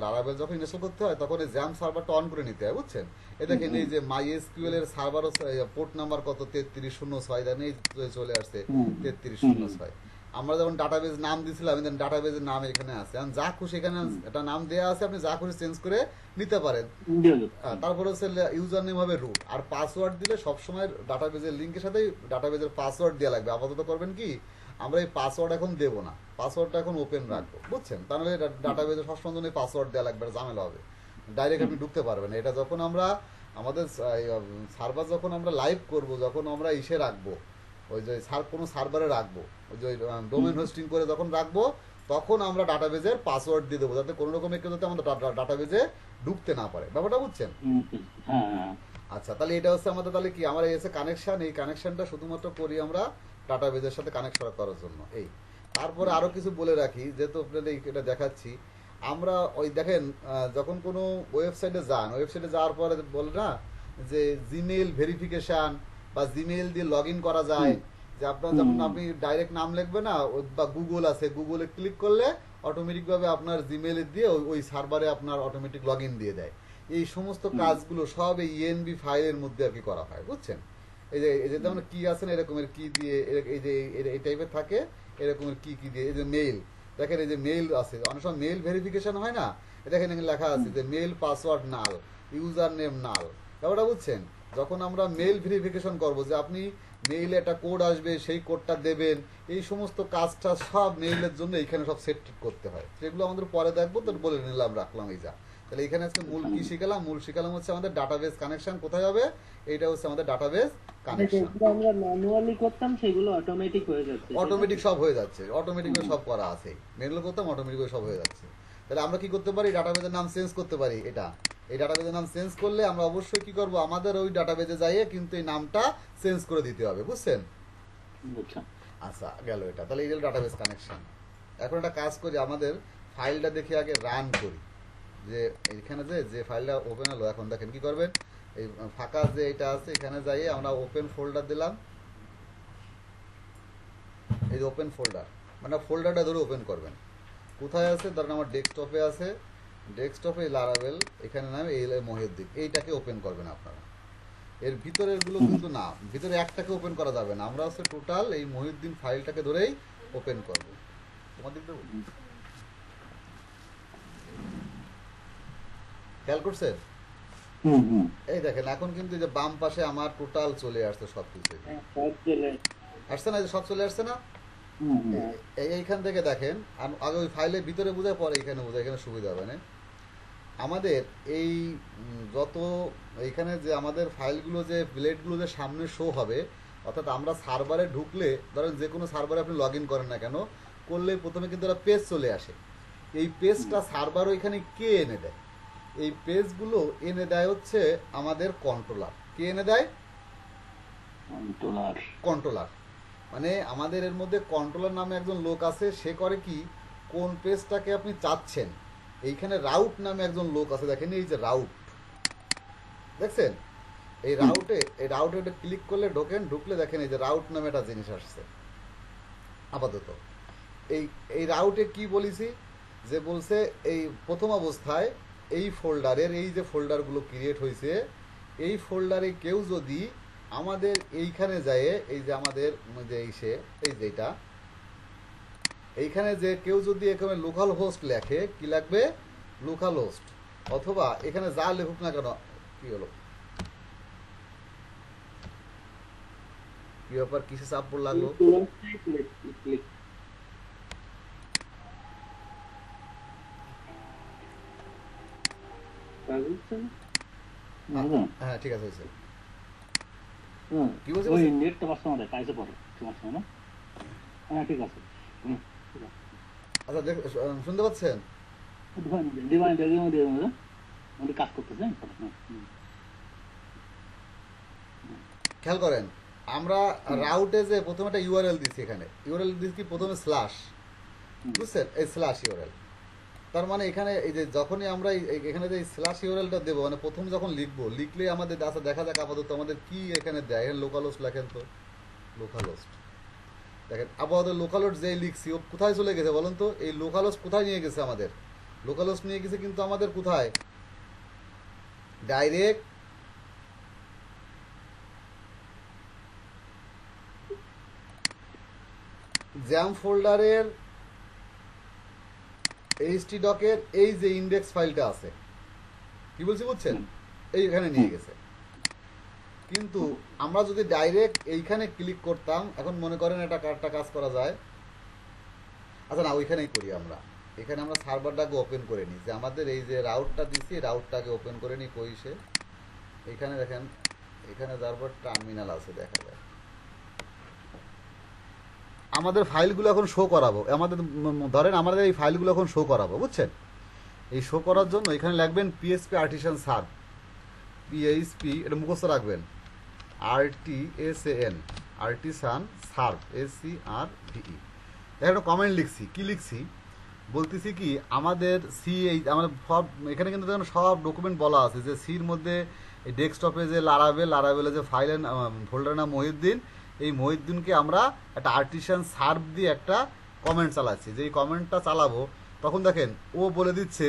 লারাবেল যখন ইনস্টল করতে হয়, তখন এই জ্যাম সার্ভারটা অন করে নিতে হয়, বুঝছেন? এ দেখেন এই যে MySQL এর সার্ভার পোর্ট নাম্বার কত 3306, দেন এই চলে আসছে 3306। আমরা যখন ডাটাবেজ নাম দিয়েছিলাম, ডাটাবেজের নাম এখানে আছে, যা খুশি এখানে একটা নাম দেওয়া আছে, আপনি যা খুশি চেঞ্জ করে নিতে পারেন। তারপরে হচ্ছে ইউজার নেম হবে রুট, আর পাসওয়ার্ড দিলে সবসময় ডাটাবেজের লিঙ্কের সাথে ডাটাবেজের পাসওয়ার্ড দেওয়া লাগবে। আপাতত করবেন কি, আমরা এই পাসওয়ার্ড এখন দেবো না, পাসওয়ার্ডটা এখন ওপেন রাখবো, বুঝছেন? তাহলে ডাটাবেজে সবসময় জন্য পাসওয়ার্ড দেওয়া লাগবে, ঝামেলা হবে, ডাইরেক্ট আপনি ঢুকতে পারবেন। এটা যখন আমরা আমাদের সার্ভার যখন আমরা লাইভ করব, যখন আমরা ইসে রাখবো, ওই যে কোনো সার্ভারে রাখবো, ওই যে ডোমেন হোস্টিং করে যখন রাখবো, তখন আমরা ডাটাবেজের পাসওয়ার্ড দিয়ে দেবো, যাতে কোনো রকম কেউ যাতে আমাদের ডাটাবেজে ঢুকতে না পারে। ব্যাপারটা বুঝছেন? আচ্ছা, তাহলে এটা হচ্ছে আমাদের, তাহলে কি আমার এসে কানেকশন, এই কানেকশনটা শুধুমাত্র করি আমরা ডাটাবেজের সাথে কানেকশন করার জন্য। এই তারপরে আরো কিছু বলে রাখি, যেহেতু আপনাদের এটা দেখাচ্ছি, আমরা ওই দেখেন যখন কোনো ওয়েবসাইটে যান, ওয়েবসাইটে যাওয়ার পরে বলে না যে জিমেইল ভেরিফিকেশন বা জিমেইল দিয়ে লগ ইন করা যায়, যে আপনার যখন আপনি ডাইরেক্ট নাম লিখবে না, বা গুগল আছে, গুগলে ক্লিক করলে অটোমেটিকভাবে আপনার জিমেইল দিয়ে ওই সার্ভারে আপনার অটোমেটিক লগ ইন দিয়ে দেয়। এই সমস্ত কাজগুলো সব এই ENV ফাইলের মধ্যে আর কি করা হয়, বুঝছেন? এই যে যেমন কি আছে না এরকমের কি দিয়ে, এই যে এই টাইপের থাকে এরকমের কি দিয়ে, এই যে মেইল, দেখেন এই যে মেইল আছে, অনেক সময় মেইল ভেরিফিকেশন হয় না, দেখেন এখানে লেখা আছে যে মেইল পাসওয়ার্ড নাল, ইউজার নেম নাল। ব্যাপারটা বুঝছেন? যখন আমরা মেইল ভেরিফিকেশন করবো, যে আপনি মেইলে একটা কোড আসবে, সেই কোডটা দেবেন, এই সমস্ত কাজটা সব মেইলের জন্য এখানে সব সেট করতে হয়। সেগুলো আমাদের পরে দেখবো, তো বলে নিলাম, রাখলাম এই যা। তাহলে এখানে আজকে মূল কি শিখালাম? মূল শিখালাম হচ্ছে আমাদের ডাটাবেস কানেকশন কোথায় হবে, এইটা হচ্ছে আমাদের ডাটাবেস কানেকশন। আমরা ম্যানুয়ালি করতাম, সেগুলো অটোমেটিক হয়ে যাচ্ছে, অটোমেটিক সব হয়ে যাচ্ছে, অটোমেটিক সব করা আছে, ম্যানুয়াল করতাম অটোমেটিক সব হয়ে যাচ্ছে। তাহলে আমরা কি করতে পারি, ডাটাবেজের নাম চেঞ্জ করতে পারি। এই ডাটাবেজের নাম চেঞ্জ করলে আমরা অবশ্যই কি করব, আমাদের ওই ডাটাবেজে যাইয়ে কিন্তু এই নামটা চেঞ্জ করে দিতে হবে, বুঝছেন? আচ্ছা, গেল এটা। তাহলে এই ডাটাবেস কানেকশন। এখন একটা কাজ করি, আমাদের ফাইলটা দেখে আগে রান করি, যে এখানে যে ফাইলটা ওপেন হলো। এখন দেখেন কি করবেন, এই ফাঁকা যে এটা আছে এখানে যাইয়ে আমরা ওপেন ফোল্ডার দিলাম, এই যে ওপেন ফোল্ডার, মানে ফোল্ডারটা ধরে ওপেন করবেন। কোথায় আছে? ধরেন আমার ডেস্কটপে আছে, ডেস্কটপে লারাবেল, এখানে নামে এই মহিউদ্দিন, এইটাকে ওপেন করবেন আপনারা। এর ভিতরের গুলো কিন্তু না, ভিতরে একটাকে ওপেন করা যাবে না, আমরা হচ্ছে টোটাল এই মহিউদ্দিন ফাইলটাকে ধরেই ওপেন করব। তোমাদের খেয়াল করছেন? এই দেখেন এখন কিন্তু এই যে বাম পাশে আমার টোটাল চলে আসছে সবকিছু, সব চলে আসছে না? এই যে সব চলে আসছে না? এইখান থেকে দেখেন, আগে ওই ফাইলের ভিতরে বোঝায়, পরে এখানে বোঝায়, এখানে সুবিধা হবে না। আমাদের এই যত এইখানে যে আমাদের ফাইলগুলো যে প্লেটগুলো যে সামনে শো হবে, অর্থাৎ আমরা সার্ভারে ঢুকলে, ধরেন যে কোনো সার্ভারে আপনি লগ ইন করেন না কেন, করলে প্রথমে কিন্তু একটা পেজ চলে আসে। এই পেজটা সার্ভার ওইখানে কে এনে দেয়? এই পেজগুলো এনে দেয় হচ্ছে আমাদের কন্ট্রোলার। কে এনে দেয়? কন্ট্রোলার। মানে আমাদের এর মধ্যে কন্ট্রোলার নামে একজন লোক আছে, সে করে কি, কোন পেজটাকে আপনি চাচ্ছেন, এইখানে রাউট নামে একজন লোক আছে, দেখেন এই যে রাউট, দেখছেন? এই রাউটে ক্লিক করলে ঢুকলে দেখেন এই যে রাউট নামে একটা জিনিস আসছে। আপাতত এই রাউটে কি বলেছি, যে বলছে এই প্রথম অবস্থায় এই ফোল্ডারের, এই যে ফোল্ডারগুলো ক্রিয়েট হয়েছে, এই ফোল্ডারে কেউ যদি আমাদের এইখানে যায়, এই যে আমাদের যে এই যেটা এইখানে যে কেউ যদি এখানে লোকাল হোস্ট লেখে, কি লাগবে? লোকাল হোস্ট, অথবা এখানে যা লেখুক না কেন, কি হলো, কি ব্যাপার, কিসে চাপ পড় লাগলো? হ্যাঁ ঠিক আছে, হয়েছে। কি বলছে? ওই নেটটা পাচ্ছে আমাদের কাজে পড়ে সমস্যা না। হ্যাঁ ঠিক আছে। আচ্ছা শুনতে পাচ্ছেন? কাজ করতেছে। খেয়াল করেন, আমরা রাউটে যে প্রথমে একটা ইউআরএল দিচ্ছি, এখানে ইউআরএল দিচ্ছি প্রথমে স্ল্যাশ, বুঝছেন? এই স্ল্যাশ ইউআরএল, তার মানে এখানে এই যে যখনই আমরা এখানে যে স্ল্যাশ ইউআরএলটা দেবো, মানে প্রথম যখন লিখলে আমাদের আচ্ছা দেখা যাক আপাতত আমাদের কি এখানে দেয়। এখানে লোকাল হোস্ট লেখেন তো, লোকাল হোস্ট দেখেন, আপাতত লোকাল হোস্ট যেই লিখছি ও কোথায় চলে গেছে বলুন তো? এই লোকাল হোস্ট কোথায় নিয়ে গেছে? আমাদের লোকাল হোস্ট নিয়ে গেছে, কিন্তু আমাদের কোথায়? ডাইরেক্ট জ্যাম ফোল্ডারের htdoc-এর এই যে ইন্ডেক্স ফাইলটা আছে, কি বলছি বুঝছেন? এইখানে নিয়ে গেছে। কিন্তু আমরা যদি ডাইরেক্ট এইখানে ক্লিক করতাম, এখন মনে করেন এটা কারটা কাজ করা যায়, আচ্ছা না ওইখানেই করি আমরা, এখানে আমরা সার্ভারটাকে ওপেন করে নিই, যে আমাদের এই যে রাউটটা দিচ্ছি রাউটটাকে ওপেন করে নিই। কইসে এখানে দেখেন, এখানে তারপর টার্মিনাল আছে, দেখা যায় আমাদের ফাইলগুলো এখন শো করাবো। আমাদের ধরেন আমাদের এই ফাইলগুলো এখন শো করাবো, বুঝছেন? এই শো করার জন্য এখানে লিখবেন পিএসপি আর্টিসান সার্ভ, পিএইচপি, এটা মুখস্থ রাখবেন, RTSAN আর্টিসান সার্ভ, SCRVE। দেখেন একটা কমেন্ট লিখছি, কি লিখছি বলতেছি কি, আমাদের আমাদের সব এখানে কিন্তু দেখেন সব ডকুমেন্ট বলা আছে, যে সির মধ্যে এই ডেস্কটপে যে লারাবেলে যে ফাইলের ফোল্ডার নাম মহিউদ্দিন, এই মহিউদ্দিনকে আমরা একটা আর্টিসান সার্ভ দিয়ে একটা কমেন্ট চালাচ্ছি। যে এই কমেন্টটা চালাবো, তখন দেখেন ও বলে দিচ্ছে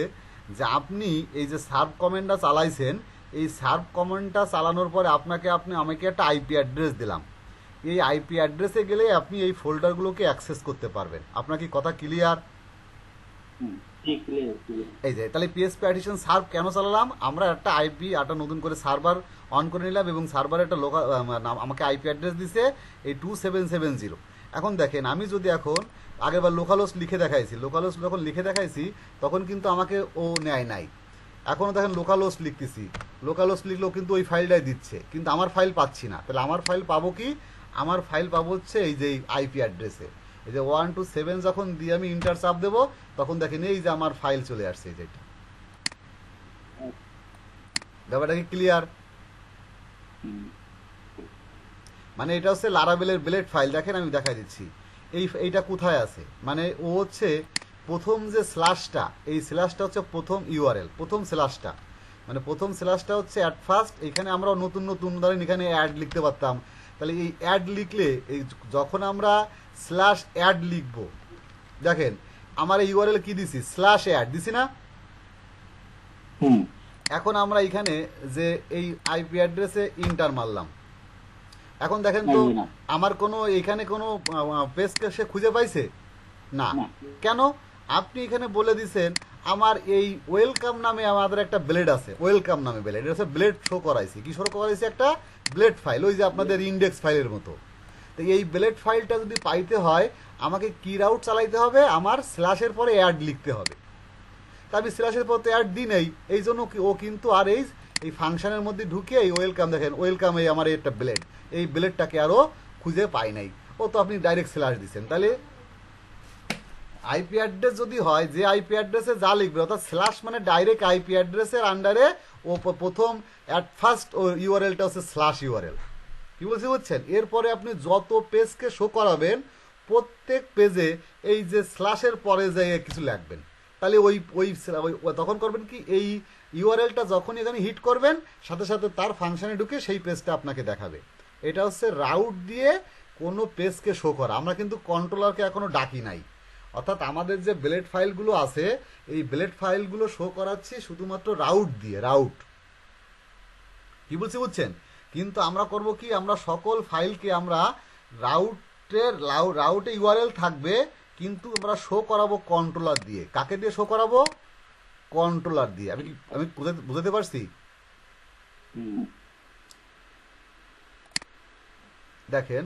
যে আপনি এই যে সার্ভ কমেন্টটা চালাইছেন, এই সার্ভ কমেন্টটা চালানোর পরে আমাকে একটা আইপি অ্যাড্রেস দিলাম, এই আইপি অ্যাড্রেসে গেলে আপনি এই ফোল্ডারগুলোকে অ্যাক্সেস করতে পারবেন। আপনার কি কথা ক্লিয়ার? এই যে তাহলে পিএসপি আর্টিসান সার্ভ কেন চালালাম, আমরা একটা একটা নতুন করে সার্ভার অন করে নিলাম, এবং সার্ভার একটা লোকাল আমাকে আইপি অ্যাড্রেস দিছে এই 2770। এখন দেখেন আমি যদি এখন আগেরবার লোকাল হোস্ট লিখে দেখাইছি, লোকাল হোস্ট যখন লিখে দেখাইছি তখন কিন্তু আমাকে ও নেয় নাই। এখনও দেখেন লোকাল হোস্ট লিখতেছি, লোকাল হোস্ট লিখলেও কিন্তু ওই ফাইলটাই দিচ্ছে, কিন্তু আমার ফাইল পাচ্ছি না। তাহলে আমার ফাইল পাবো কি? আমার ফাইল পাবো হচ্ছে এই যে আইপি অ্যাড্রেসে, এই যে 127 যখন দিয়ে আমি ইন্টার চাপ দেবো, তখন দেখেন এই যে আমার ফাইল চলে আসছে। যেটা ব্যাপারটা কি ক্লিয়ার? মানে এটা হচ্ছে লারাবেলের ব্লেড ফাইল। দেখেন আমি দেখাই দিচ্ছি এইটা কোথায় আছে। মানে ও হচ্ছে প্রথম যে স্ল্যাশটা, এই স্ল্যাশটা হচ্ছে প্রথম ইউআরএল, প্রথম স্ল্যাশটা, মানে প্রথম স্ল্যাশটা হচ্ছে অ্যাট ফার্স্ট। এখানে আমরা নতুন ধরেন এখানে অ্যাড লিখতে পারতাম, তাহলে এই অ্যাড লিখলে এই যখন আমরা স্ল্যাশ অ্যাড লিখবো, দেখেন আমার এই ইউআরএল কি দিছি, স্ল্যাশ অ্যাড দিছি না। হুম এখন আমরা এখানে যে এই আইপি অ্যাড্রেসে ইন্টার মারলাম, এখন দেখেন তো লাগবে না। আমার কোনো এখানে কোনো পেজকে সে খুঁজে পাইছে না। না। কেন? আপনি এখানে বলে দিছেন আমার এই ওয়েলকাম নামে আমাদের একটা ব্লেড আছে, ওয়েলকাম নামে ব্লেড, এটা হচ্ছে ব্লেড শো করাইছি, কি শো করাইছি, একটা ব্লেড ফাইল, ওই যে আপনাদের ইন্ডেক্স ফাইলের মতো। তো এই ব্লেড ফাইলটা যদি পাইতে হয় আমাকে কি রাউট চালাইতে হবে, আমার স্ল্যাশের পরে অ্যাড লিখতে হবে। তা আমি স্ল্যাশের পরে অ্যাড দিই নেই, এই জন্য ও কিন্তু আর এই ফাংশনের মধ্যে ঢুকে এই ওয়েলকাম, দেখেন ওয়েলকাম, এই আমার একটা ব্লেড, এই ব্লেডটাকে আরও খুঁজে পাই নাই। ও তো আপনি ডাইরেক্ট স্ল্যাশ দিচ্ছেন। তাহলে আইপি অ্যাড্রেস যদি হয়, যে আইপি অ্যাড্রেসে যা লিখবে, অর্থাৎ স্ল্যাশ মানে ডাইরেক্ট আইপি অ্যাড্রেসের আন্ডারে ও প্রথম অ্যাট ফার্স্ট ও ইউআরএলটা হচ্ছে স্ল্যাশ ইউআরএল। কি বলছি বুঝছেন? এরপরে আপনি যত পেজকে শো করাবেন প্রত্যেক পেজে এই যে স্ল্যাশের পরে যে কিছু লিখবেন। তাহলে ওই ওই তখন করবেন কি, এই ইউআরএলটা যখন এখানে হিট করবেন সাথে সাথে তার ফাংশনে ঢুকে সেই পেজটা আপনাকে দেখাবে। এটা হচ্ছে রাউট দিয়ে কোনো পেজকে শো করা। আমরা কিন্তু কন্ট্রোলারকে এখনো ডাকি নাই, অর্থাৎ আমাদের যে ব্লেড ফাইলগুলো আছে এই ব্লেড ফাইলগুলো শো করাচ্ছি শুধুমাত্র রাউট দিয়ে, রাউট। কি বলছি বুঝছেন? কিন্তু আমরা করব কি, আমরা সকল ফাইলকে আমরা রাউটে ইউআরএল থাকবে, কিন্তু আমরা শো করাবো কন্ট্রোলার দিয়ে। কাকে দিয়ে শো করাবো? কন্ট্রোলার দিয়ে। আমি বুঝাতে পারছি? হুম দেখেন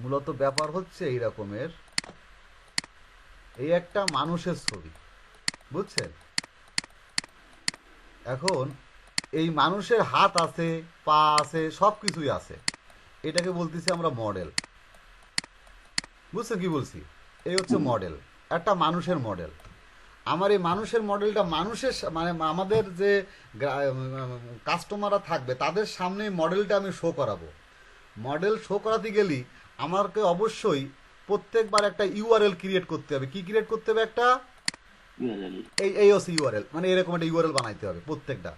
মূলত ব্যাপার হচ্ছে এই রকমের, এই একটা মানুষের ছবি, বুঝছেন? এখন এই মানুষের হাত আছে, পা আছে, সব কিছুই আছে, এটাকে বলতেছি আমরা মডেল। বুঝছেন কি বলছি? এই হচ্ছে মডেল, একটা মানুষের মডেল। আমার এই মানুষের মডেলটা মানুষের মানে আমাদের যে কাস্টমাররা থাকবে তাদের সামনে মডেলটা আমি শো করাবো। মডেল শো করাতে গেলে আমাকে অবশ্যই প্রত্যেকবার একটা ইউআরএল ক্রিয়েট করতে হবে। কি ক্রিয়েট করতে হবে? একটা এই হচ্ছে ইউআরএল, মানে এরকম একটা ইউআরএল বানাইতে হবে প্রত্যেকটা।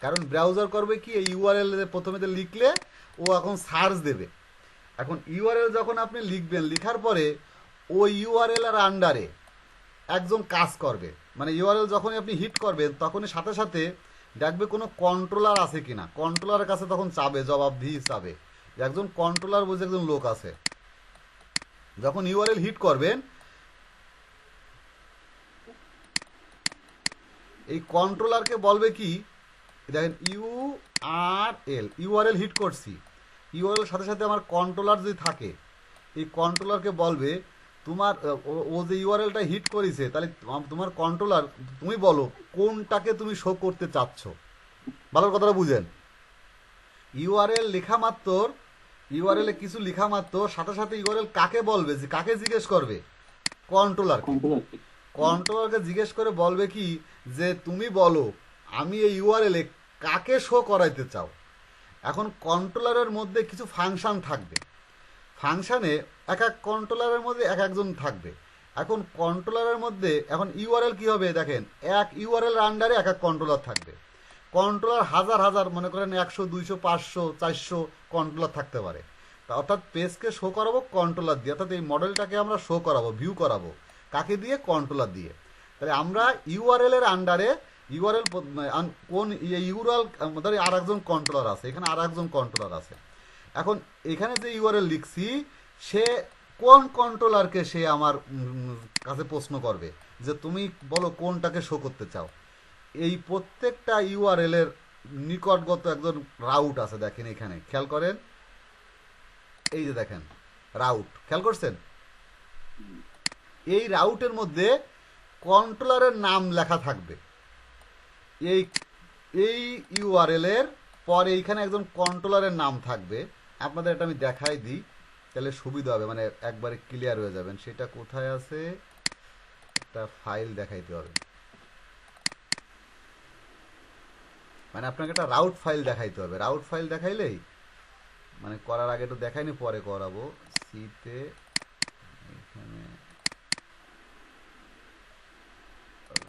কারণ ব্রাউজার করবে কি, এই ইউআরএল প্রথমে লিখলে ও এখন সার্চ দেবে। এখন ইউআরএল যখন আপনি লিখবেন, লিখার পরে ওই ইউআরএল এর আন্ডারে একজন কাজ করবে, মানে ইউআরএল যখনই আপনি হিট করবেন তখনই সাথে সাথে দেখবে কোনো কন্ট্রোলার আছে কিনা, কন্ট্রোলারের কাছে তখন চাবে, জবাবদিহি চাবে, একজন কন্ট্রোলার বুঝে একজন লোক আছে। যখন ইউআরএল হিট করবেন এই কন্ট্রোলারকে বলবে কি, দেখেন ইউআরএল হিট করছি, ইউআরএল সাথে সাথে আমার কন্ট্রোলার যদি থাকে, এই কন্ট্রোলারকে বলবে তোমার ও যে ইউআরএলটা হিট করেছে, তাহলে তোমার কন্ট্রোলার তুমি বলো কোনটাকে তুমি শো করতে চাচ্ছ। ভালো কথাটা বুঝেন। ইউআরএল লেখা মাত্র, ইউআরএল এ কিছু লেখা মাত্র সাথে সাথে ইউআরএল কাকে বলবে, যে কাকে জিজ্ঞেস করবে? কন্ট্রোলারকে। কন্ট্রোলারকে জিজ্ঞেস করে বলবে কি, যে তুমি বলো আমি এই ইউআরএল এ কাকে শো করাইতে চাও। এখন কন্ট্রোলারের মধ্যে কিছু ফাংশন থাকবে, ফাংশনে এক এক কন্ট্রোলারের মধ্যে এক একজন থাকবে। এখন কন্ট্রোলারের মধ্যে এখন ইউআরএল কি হবে, দেখেন এক ইউআরএল আন্ডারে এক এক কন্ট্রোলার থাকবে। কন্ট্রোলার হাজার হাজার, মনে করেন 100, 200, 500, 400 কন্ট্রোলার থাকতে পারে। তা অর্থাৎ পেজকে শো করাবো কন্ট্রোলার দিয়ে, অর্থাৎ এই মডেলটাকে আমরা শো করাবো, ভিউ করাবো কাকে দিয়ে? কন্ট্রোলার দিয়ে। তাহলে আমরা ইউআরএল এর আন্ডারে ইউআরএল কোন ইউআরএল, ধরে আর একজন কন্ট্রোলার আছে, এখানে আর একজন কন্ট্রোলার আছে। এখন এখানে যে ইউআরএল লিখছি সে কোন কন্ট্রোলারকে সে আমার কাছে প্রশ্ন করবে, যে তুমি বলো কোনটাকে শো করতে চাও। এই প্রত্যেকটা ইউআরএল এর নিকটগত একজন রাউট আছে, দেখেন এখানে খেয়াল করেন, এই যে দেখেন রাউট, খেয়াল করছেন? এই রাউটের মধ্যে কন্ট্রোলারের নাম লেখা থাকবে। এই ইউআরএল এর পরে এইখানে একজন কন্ট্রোলারের নাম থাকবে। আপনাদের এটা আমি দেখাই দিই, তাহলে সুবিধা হবে, মানে একবারে ক্লিয়ার হয়ে যাবেন। সেটা কোথায় আছে, একটা ফাইল দেখাইতে হবে, মানে আপনাকে একটা রাউট ফাইল দেখাইতে হবে। রাউট ফাইল দেখাইলেই, মানে করার আগে একটু দেখাইনি, পরে করাবো। সিতে এখানে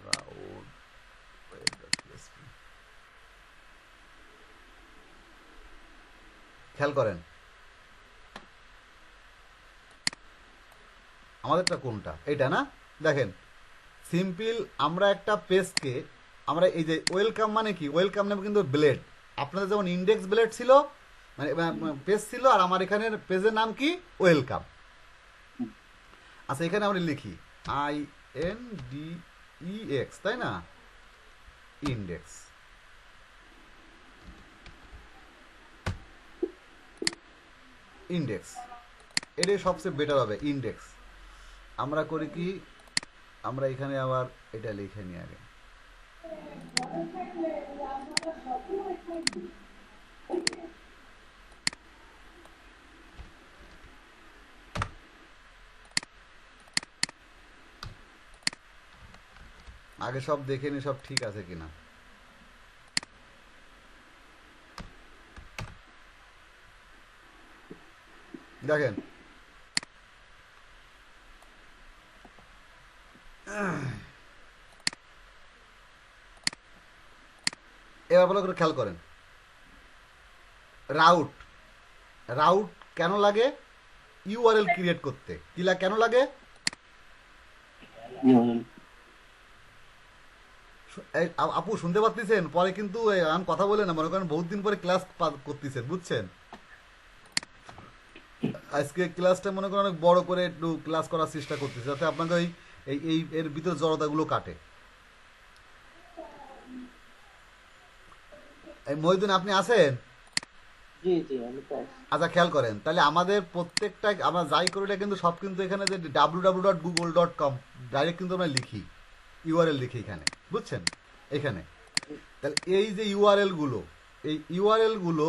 রাউট খেয়াল করেন আমাদেরটা কোনটা, এটা না? দেখেন সিম্পল আমরা একটা পেজকে আমরা এই যে ওয়েলকাম মানে কি, ওয়েলকাম নামে কিন্তু ব্লেড, আপনাদের যেমন ইন্ডেক্স ব্লেড ছিল মানে পেজ ছিল, আর আমার এখানে পেজের নাম কি ওয়েলকাম। আচ্ছা এখানে আমরা লিখি INDEX, তাই না? ইন্ডেক্স, ইন্ডেক্স এটাই সবচেয়ে বেটার হবে, ইন্ডেক্স। আমরা করি কি, আমরা এখানে আবার এটা লিখে নিই আগে। আগে সব দেখে নি সব ঠিক আছে কিনা। দেখেন এবার ভালো করে খেয়াল করেন, রাউট, রাউট কেন লাগে? ইউআরএল ক্রিয়েট করতে। কেন লাগে? আপু শুনতে পাচ্ছেন? পরে কিন্তু আমি কথা বলে না, মনে করেন বহুত দিন পরে ক্লাস করতেছেন, বুঝছেন? আজকে ক্লাসটা মনে করেন অনেক বড় করে একটু ক্লাস করার চেষ্টা করতেছি, যাতে আপনাকে এই এর ভিতরে জড়তাগুলো কাটে। এই মহিউদ্দিন আপনি আছেন? জি জি আমি তো আছি। আচ্ছা খেয়াল করেন, তাহলে আমাদের প্রত্যেকটা আমরা যাই করি এটা কিন্তু সব কিন্তু এখানে যে www.google.com ডাইরেক্ট কিন্তু আমরা লিখি, ইউআরএল লিখি এখানে, বুঝছেন? এখানে তাহলে এই যে ইউআরএল গুলো, এই ইউআরএল গুলো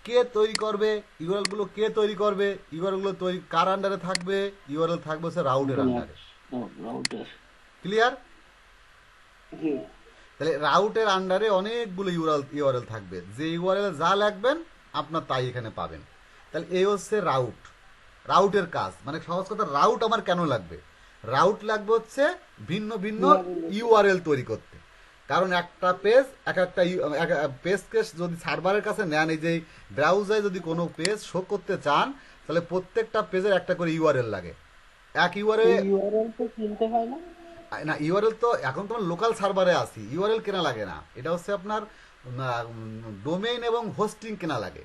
কে তৈরি করবে? ইউআরএল গুলো কে তৈরি করবে? ইউআরএল গুলো তৈরি কার আন্ডারে থাকবে? ইউআরএল থাকবে হচ্ছে রাউটের আন্ডারে। ক্লিয়ার? জি তাহলে রাউটের আন্ডারে অনেকগুলো ইউআরএল থাকবে, যে ইউআরএল যা লাগবেন আপনার তাই এখানে পাবেন। তাহলে এই হচ্ছে রাউট, রাউটের কাজ। মানে সহজ কথা, রাউট আমার কেন লাগবে? রাউট লাগবে হচ্ছে ভিন্ন ভিন্ন ইউআরএল তৈরি করতে। কারণ একটা পেজ একটা পেজকে যদি সার্ভারের কাছে নেন, এই যে ব্রাউজারে যদি কোনো পেজ শো করতে চান, তাহলে প্রত্যেকটা পেজের একটা করে ইউআরএল লাগে। এক ইউআরএল ইউআরএল তো কিনতে হয় না? না, ইউআরএল তো এখন তোমার লোকাল সার্ভারে আছি, ইউআরএল কেনা লাগে না। এটা হচ্ছে আপনার ডোমেইন এবং হোস্টিং কেনা লাগে,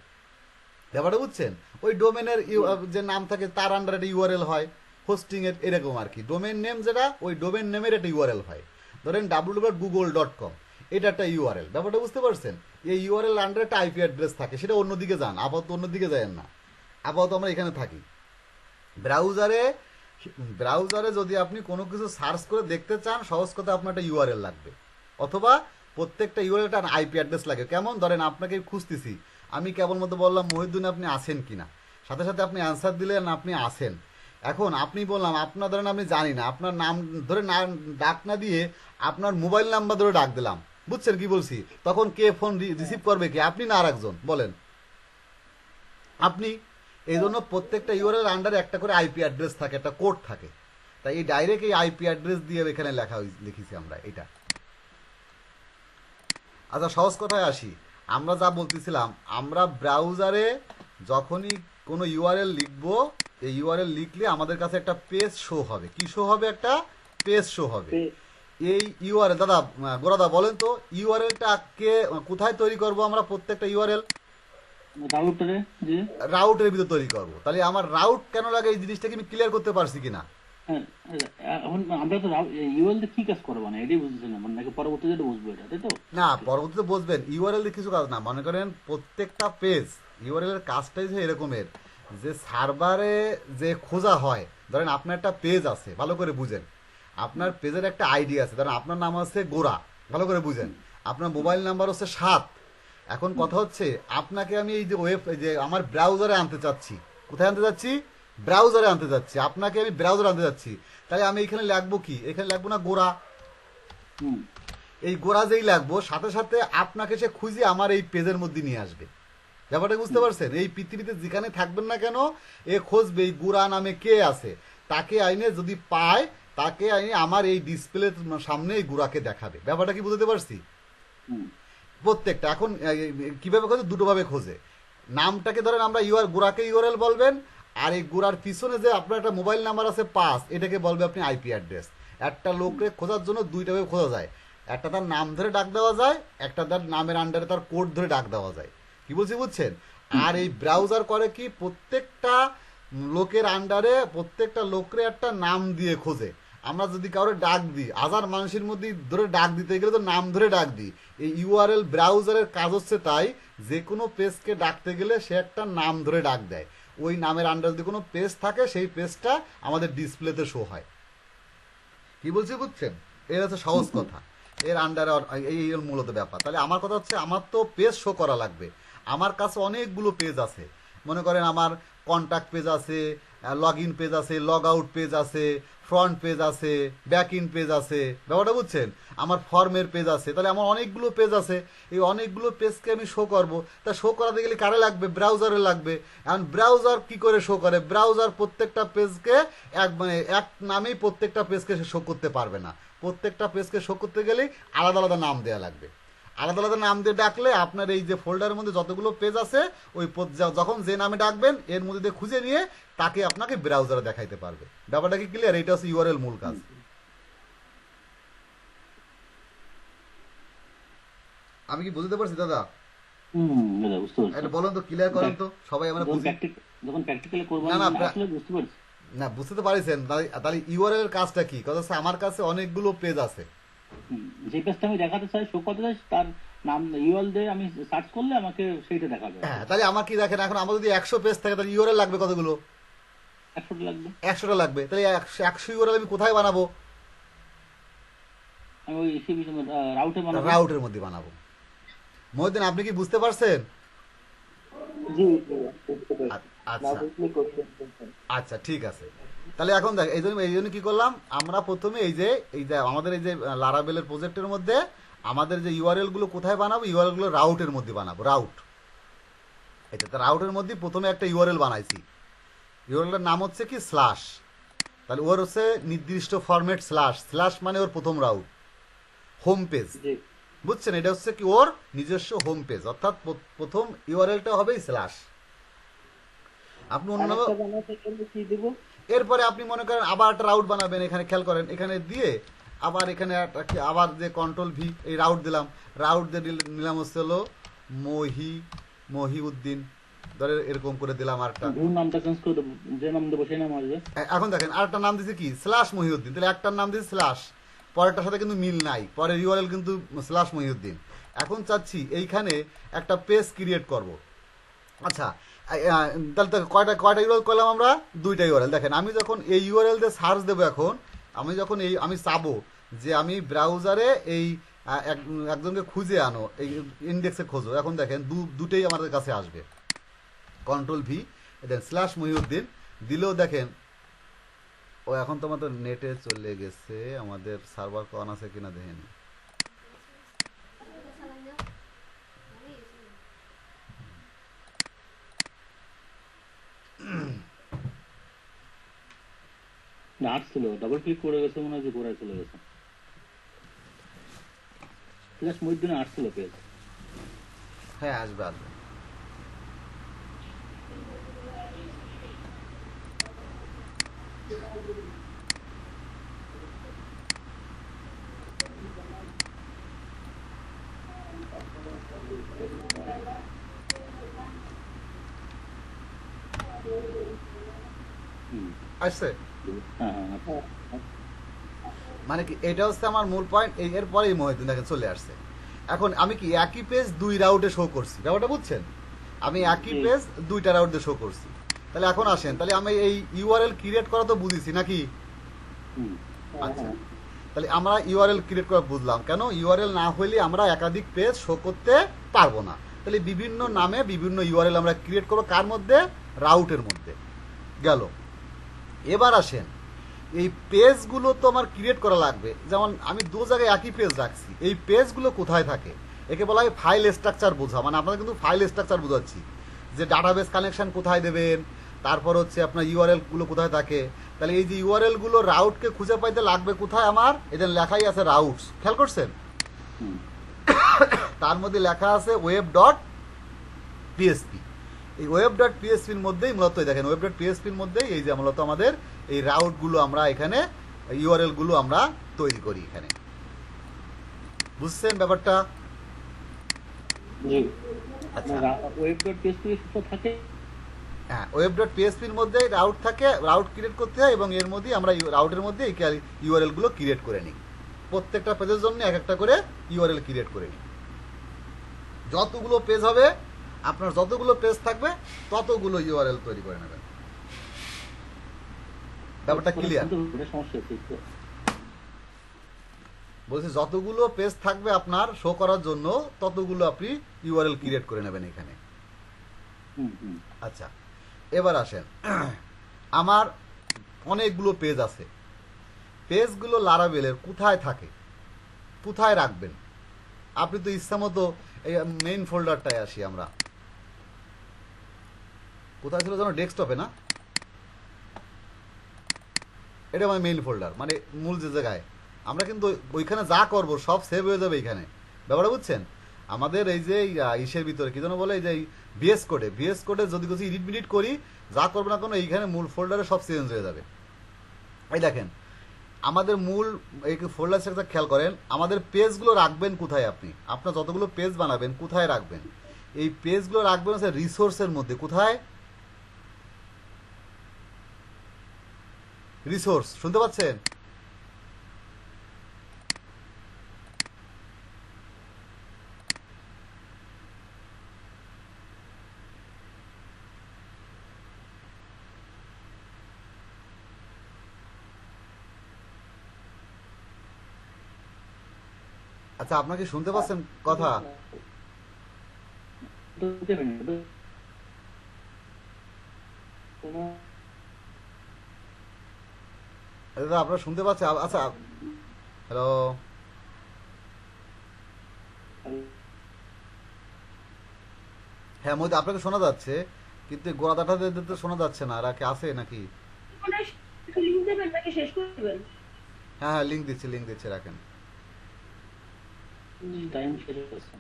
ব্যাপারটা বুঝছেন? ওই ডোমেনের যে নাম থাকে তার আন্ডারে একটা ইউআরএল হয়, হোস্টিং এর এরকম আর কি। ডোমেন নেম যেটা, ওই ডোমেন নেমের একটা ইউআরএল হয়। ধরেন www.google.com, এটা একটা ইউআরএল, ব্যাপারটা বুঝতে পারছেন? এই ইউআরএল আন্ডারে একটা আইপি অ্যাড্রেস থাকে, সেটা অন্যদিকে যান, আপাতত অন্যদিকে যায়েন না, আপাতত আমরা এখানে থাকি। ব্রাউজারে যদি আপনি কোনো কিছু সার্চ করে দেখতে চান, সহজ কথা আপনার একটা ইউআরএল লাগবে, অথবা প্রত্যেকটা ইউআরএল একটা আইপি অ্যাড্রেস লাগে। কেমন? ধরেন আপনাকে খুঁজতেছি, আমি কেবলমাত্র বললাম মহিউদ্দিন আপনি আছেন কিনা, সাথে সাথে আপনি অ্যান্সার দিলেন আপনি আছেন। এখন আপনি বললাম আপনার, ধরেন আমি জানি না আপনার নাম, ধরে ডাক না দিয়ে আপনার মোবাইল নাম্বার ধরে ডাক দিলাম, বুঝছেন কি বলছি? তখন কে ফোন রিসিভ করবে? কি আপনি না আর একজন? বলেন আপনি। এই জন্য প্রত্যেকটা ইউআরএল আন্ডারে একটা করে আইপি অ্যাড্রেস থাকে, একটা কোড থাকে। তাই এই ডাইরেক্ট এই আইপি অ্যাড্রেস দিয়ে এখানে লিখেছি আমরা এটা। আচ্ছা সহজ কথায় আসি, আমরা যা বলতেছিলাম, আমরা ব্রাউজারে যখনই কোনো ইউআরএল লিখবো, এই ইউআরএল লিখলে আমাদের কাছে একটা পেজ শো হবে। কি শো হবে? একটা পেজ শো হবে। এই ইউআরএল, দাদা গোরাদা বলেন তো, ইউআরএলটা কে কোথায় তৈরি করব আমরা? প্রত্যেকটা ইউআরএল রাউটের ভিতর তৈরি করবো। তাহলে আমার রাউট কেন লাগে, এই জিনিসটাকে আমি ক্লিয়ার করতে পারছি কিনা? আমরা তো ইউআরএল কি কাজ করবো না এটাই বুঝতেছিলাম, নাকি পরবর্তীতে বুঝবো এটা, তাই তো? না, পরবর্তীতে বুঝবেন। ইউআরএল কিছু কাজ না, মনে করেন প্রত্যেকটা পেজ ইউআরএল এর কাজটাই যে এরকমের, যে সার্ভারে যে খোঁজা হয়, ধরেন আপনার একটা পেজ আছে, ভালো করে বুঝেন, আপনার পেজের একটা আইডি আছে, ধরেন আপনার নাম আছে গোরা, ভালো করে বুঝেন, আপনার মোবাইল নাম্বার হচ্ছে 7। এখন কথা হচ্ছে, আপনাকে আমি এই যে আমার ব্রাউজারে আনতে চাচ্ছি। কোথায় আনতে যাচ্ছি? ব্রাউজারে আনতে যাচ্ছি, আপনাকে আমি ব্রাউজারে আনতে যাচ্ছি। তাহলে আমি এখানে লাগবো কি? এখানে লাগবো না গোরা? এই গোরা যেই লাগবো, সাথে সাথে আপনাকে সে খুঁজে আমার এই পেজের মধ্যে নিয়ে আসবে। ব্যাপারটা বুঝতে পারছেন? এই পৃথিবীতে যেখানে থাকবেন না কেন, এ খুঁজবে এই গোরা নামে কে আছে, তাকে আইনে যদি পায়, তাকে আইনে আমার এই ডিসপ্লের সামনে এই গোরাকে দেখাবে। ব্যাপারটা কি বুঝতে পারছি? প্রত্যেকটা এখন কিভাবে খোঁজে? দুটো ভাবে খোঁজে। নামটাকে ধরেন আমরা গোড়াকে ইউআরএল বলবেন, আর এই গোড়ার পিছনে যে আপনার একটা মোবাইল নাম্বার আছে 5, এটাকে বলবে আপনি আইপি অ্যাড্রেস। একটা লোককে খোঁজার জন্য দুইটা ভাবে খোঁজা যায়, একটা তার নাম ধরে ডাক দেওয়া যায়, একটা তার নামের আন্ডারে তার কোড ধরে ডাক দেওয়া যায়। কি বলছি বুঝছেন? আর এই ব্রাউজার করে কি, প্রত্যেকটা লোকের আন্ডারে প্রত্যেকটা লোকরে একটা নাম দিয়ে খোঁজে। আমরা যদি কাউরে ডাক দিই, হাজার মানুষের মধ্যে ধরে ডাক দিতে গেলে তো নাম ধরে ডাক দিই। এই ইউআরএল ব্রাউজারের কাজ হচ্ছে তাই, যে কোনো পেজকে ডাকতে গেলে সে একটা নাম ধরে ডাক দেয়। ওই নামের আন্ডারে যদি কোনো পেজ থাকে, সেই পেজটা আমাদের ডিসপ্লেতে শো হয়। কি বলছি বুঝছেন? এর হচ্ছে সহজ কথা, এর আন্ডারে এই মূলত ব্যাপার। তাহলে আমার কথা হচ্ছে, আমার তো পেজ শো করা লাগবে। আমার কাছে অনেকগুলো পেজ আছে, মনে করেন আমার কন্ট্যাক্ট পেজ আছে, লগ ইন পেজ আছে, লগ আউট পেজ আছে, ফ্রন্ট পেজ আছে, ব্যাক ইন পেজ আছে, ব্যাপারটা বুঝছেন? আমার ফর্মের পেজ আছে। তাহলে আমার অনেকগুলো পেজ আছে, এই অনেকগুলো পেজকে আমি শো করবো। তা শো করাতে গেলে কারে লাগবে? ব্রাউজারে লাগবে। এখন ব্রাউজার কি করে শো করে? ব্রাউজার প্রত্যেকটা পেজকে এক নামেই প্রত্যেকটা পেজকে সে শো করতে পারবে না। প্রত্যেকটা পেজকে শো করতে গেলেই আলাদা আলাদা নাম দেওয়া লাগবে। আলাদা আলাদা নাম দিয়ে ডাকলে আপনার এই যে ফোল্ডারের মধ্যে যতগুলো পেজ আছে, ওই যখন যে নামে ডাকবেন এর মধ্যে দিয়ে খুঁজে নিয়ে তাকে আপনাকে ব্রাউজারে দেখাইতে পারবে। ব্যাপারটা কি ক্লিয়ার? এইটা হচ্ছে ইউআরএল মূল কাজ। আমি কি বুঝতে পারছি দাদা? দাদা বুঝতে পারছি। এটা বলেন তো, ক্লিয়ার করেন তো, সবাই আমরা বুঝি। যখন প্র্যাকটিক্যালি করব না, আসলে বুঝতে পারছি। না, বুঝতে তো পারছেন। তাহলে ইউআরএল এর কাজটা কি? কথা হচ্ছে আমার কাছে অনেকগুলো পেজ আছে, যে পেজটা আমি দেখাতে চাই, শো করতে চাই, তার নাম ইউআরএল দিয়ে আমি সার্চ করলে আমাকে সেইটা দেখাবে। হ্যাঁ, তাহলে আমার কি দেখেন, এখন আমার যদি 100 পেজ থাকে, তাহলে ইউআরএল লাগবে কতগুলো? 100টা লাগবে। 100টা লাগবে। তাহলে 100 ইউআরএল আমি কোথায় বানাবো? আমি ওই রাউটে বানাবো। রাউটের মধ্যে বানাবো। মহিউদ্দিন, আপনি কি বুঝতে পারছেন? জি, আচ্ছা আচ্ছা, ঠিক আছে। তাহলে এখন দেখ, এই জন্য কি করলাম আমরা, প্রথমে এই যে আমাদের এই যে লারাবেলের প্রজেক্টের মধ্যে আমাদের যে ইউআরএল গুলো কোথায় বানাবো? ইউআরএল গুলো রাউটের মধ্যে বানাবো। রাউট, এটা তো রাউটের মধ্যে প্রথমে একটা ইউআরএল বানাইছি। ইউআরএল এর নাম হচ্ছে কি? স্ল্যাশ। তাহলে ওর হচ্ছে নির্দিষ্ট ফরম্যাট স্ল্যাশ মানে ওর প্রথম রাউট, হোম পেজ। বুঝছেন? এটা হচ্ছে কি ওর নিজস্ব হোম পেজ, অর্থাৎ প্রথম ইউআরএলটা হবে স্ল্যাশ। আপনি অন্য এরপরে আপনি মনে করেন আবার একটা রাউট বানাবেন। এখানে খেয়াল করেন, এখানে দিয়ে আবার এখানে আবার যে কন্ট্রোল ভি, এই রাউট দিলাম। রাউট দিয়ে নিলাম হচ্ছে হলো মহিউদ্দিন, ধরে এরকম করে দিলাম। আরেকটা নামটা চেঞ্জ করে দেব, যে নাম দেবো সেই নাম আসবে। এখন দেখেন আরেকটা নাম দিয়েছি কি? স্ল্যাশ মহিউদ্দিন। তাহলে একটার নাম দিয়েছি স্ল্যাশ, পরেরটার সাথে কিন্তু মিল নাই, পরের ইউআরএল কিন্তু স্ল্যাশ মহিউদ্দিন। এখন চাচ্ছি এইখানে একটা পেজ ক্রিয়েট করব। আচ্ছা, তাহলে কয়টা ইউআরএল করলাম আমরা? 2টা ইউআরএল। দেখেন, আমি যখন এই ইউআরএল দিয়ে সার্চ দেবো, এখন আমি যখন আমি চাবো যে আমি ব্রাউজারে এই একজনকে খুঁজে আনো, এই ইন্ডেক্সে খোঁজো, এখন দেখেন দুটোই আমাদের কাছে আসবে। কন্ট্রোল ভি, দেন স্ল্যাশ মহিউদ্দিন দিলেও দেখেন ও এখন তো আমাদের নেটে চলে গেছে। আমাদের সার্ভার অন আছে কিনা দেখেন। আসছিল, ডাবল ক্লিক করে গেছে, মনে হয় যে গোড়ায় চলে গেছে। স্ল্যাশ মহিউদ্দিনে আসছিল পেজ। হ্যাঁ, আসবে আসবে। আসছে? মানে কি, এটা হচ্ছে আমার মূল পয়েন্ট। এরপরেই মহিউদ্দিন দেখেন চলে আসছে। এখন আমি কি একই পেজ 2 রাউটে শো করছি, ব্যাপারটা বুঝছেন? আমি একই পেজ 2টা রাউটে শো করছি। তাহলে এখন আসেন, তাহলে আমি এই ইউআরএল ক্রিয়েট করা তো বুঝেছি নাকি? আচ্ছা, তাহলে আমরা ইউআরএল ক্রিয়েট করা বুঝলাম। কেন? ইউআরএল না হইলে আমরা একাধিক পেজ শো করতে পারবো না। তাহলে বিভিন্ন নামে বিভিন্ন ইউআরএল আমরা ক্রিয়েট করবো, কার মধ্যে? রাউটের মধ্যে। গেল। এবার আসেন, এই পেজগুলো তো আমার ক্রিয়েট করা লাগবে। যেমন আমি 2 জায়গায় একই পেজ রাখছি, এই পেজগুলো কোথায় থাকে? একে বলা হয় ফাইল স্ট্রাকচার বোঝা। মানে আপনাদের কিন্তু ফাইল স্ট্রাকচার বোঝাচ্ছি, যে ডাটাবেস কানেকশন কোথায় দেবেন, তারপর হচ্ছে আপনার ইউআরএল গুলো কোথায় থাকে। তাহলে এই যে ইউআরএল গুলো রাউটকে খুঁজে পাইতে লাগবে কোথায়? আমার এদের লেখাই আছে রাউটস, খেয়াল করছেন? তার মধ্যে লেখা আছে web.php। এই ওয়েব ডট পিএসপির মধ্যেই মূলত দেখেন ওয়েব ডট পিএসপির মধ্যেই এই যে মূলত আমাদের এই রাউটগুলো আমরা এখানে ইউআরএল গুলো আমরা তৈরি করি এখানে। বুঝছেন ব্যাপারটা? জি আচ্ছা, ওয়েব ডট পিএসপি তো থাকে। হ্যাঁ, ওয়েব ডট পিএসপির মধ্যে রাউট থাকে, রাউট ক্রিয়েট করতে হয় এবং এর মধ্যে আমরা রাউটের মধ্যে এই ইউআরএল গুলো ক্রিয়েট করে নিই। প্রত্যেকটা পেজের জন্য এক একটা করে ইউআরএল ক্রিয়েট করে নিই। যতগুলো পেজ হবে, আপনার যতগুলো পেজ থাকবে ততগুলো ইউআরএল তৈরি করে নেবেন। ব্যাপারটা ক্লিয়ার? সমস্যা আছে একটু। বলছি যতগুলো পেজ থাকবে আপনার শো করার জন্য ততগুলো আপনি ইউআরএল ক্রিয়েট করে নেবেন এখানে। আচ্ছা, এবার আসেন, আমার অনেকগুলো পেজ আছে। পেজগুলো লারাবেলের কোথায় থাকে, কোথায় রাখবেন? আপনি তো ইচ্ছা মতো এই মেইন ফোল্ডারটায় আসি আমরা। কোথায় ছিল যেন? ডেস্কটপে না? এটা আমার মেইন ফোল্ডার, মানে মূল যে জায়গায় আমরা কিন্তু ওইখানে যা করব সব সেভ হয়ে যাবে এইখানে। ব্যাপারটা বুঝছেন? আমাদের এই যে ইসের ভিতরে কি যেন বলে, এই যে বিএস কোডে যদি কিছু এডিট মিডিট করি, যা করবো না কোনো এইখানে মূল ফোল্ডারে সব চেঞ্জ হয়ে যাবে। এই দেখেন আমাদের মূল এই ফোল্ডার সেটা খেয়াল করেন, আমাদের পেজগুলো রাখবেন কোথায়? আপনি আপনার যতগুলো পেজ বানাবেন কোথায় রাখবেন? এই পেজগুলো রাখবেন হচ্ছে রিসোর্সের মধ্যে। কোথায়? রিসোর্স, শুনতে পাচ্ছেন? আচ্ছা, আপনাকে শুনতে পাচ্ছেন কথা? দাদা আপনারা শুনতে পাচ্ছেন? আচ্ছা, হ্যালো, হ্যাঁ মধ্যে আপনাকে শোনা যাচ্ছে, কিন্তু গোড়াদাটা তো শোনা যাচ্ছে না। আর কি আছে নাকি? লিংক দেবেন নাকি শেষ করে দেবেন? হ্যাঁ হ্যাঁ, লিঙ্ক দিচ্ছি, রাখেন। টাইম শেষ হচ্ছে।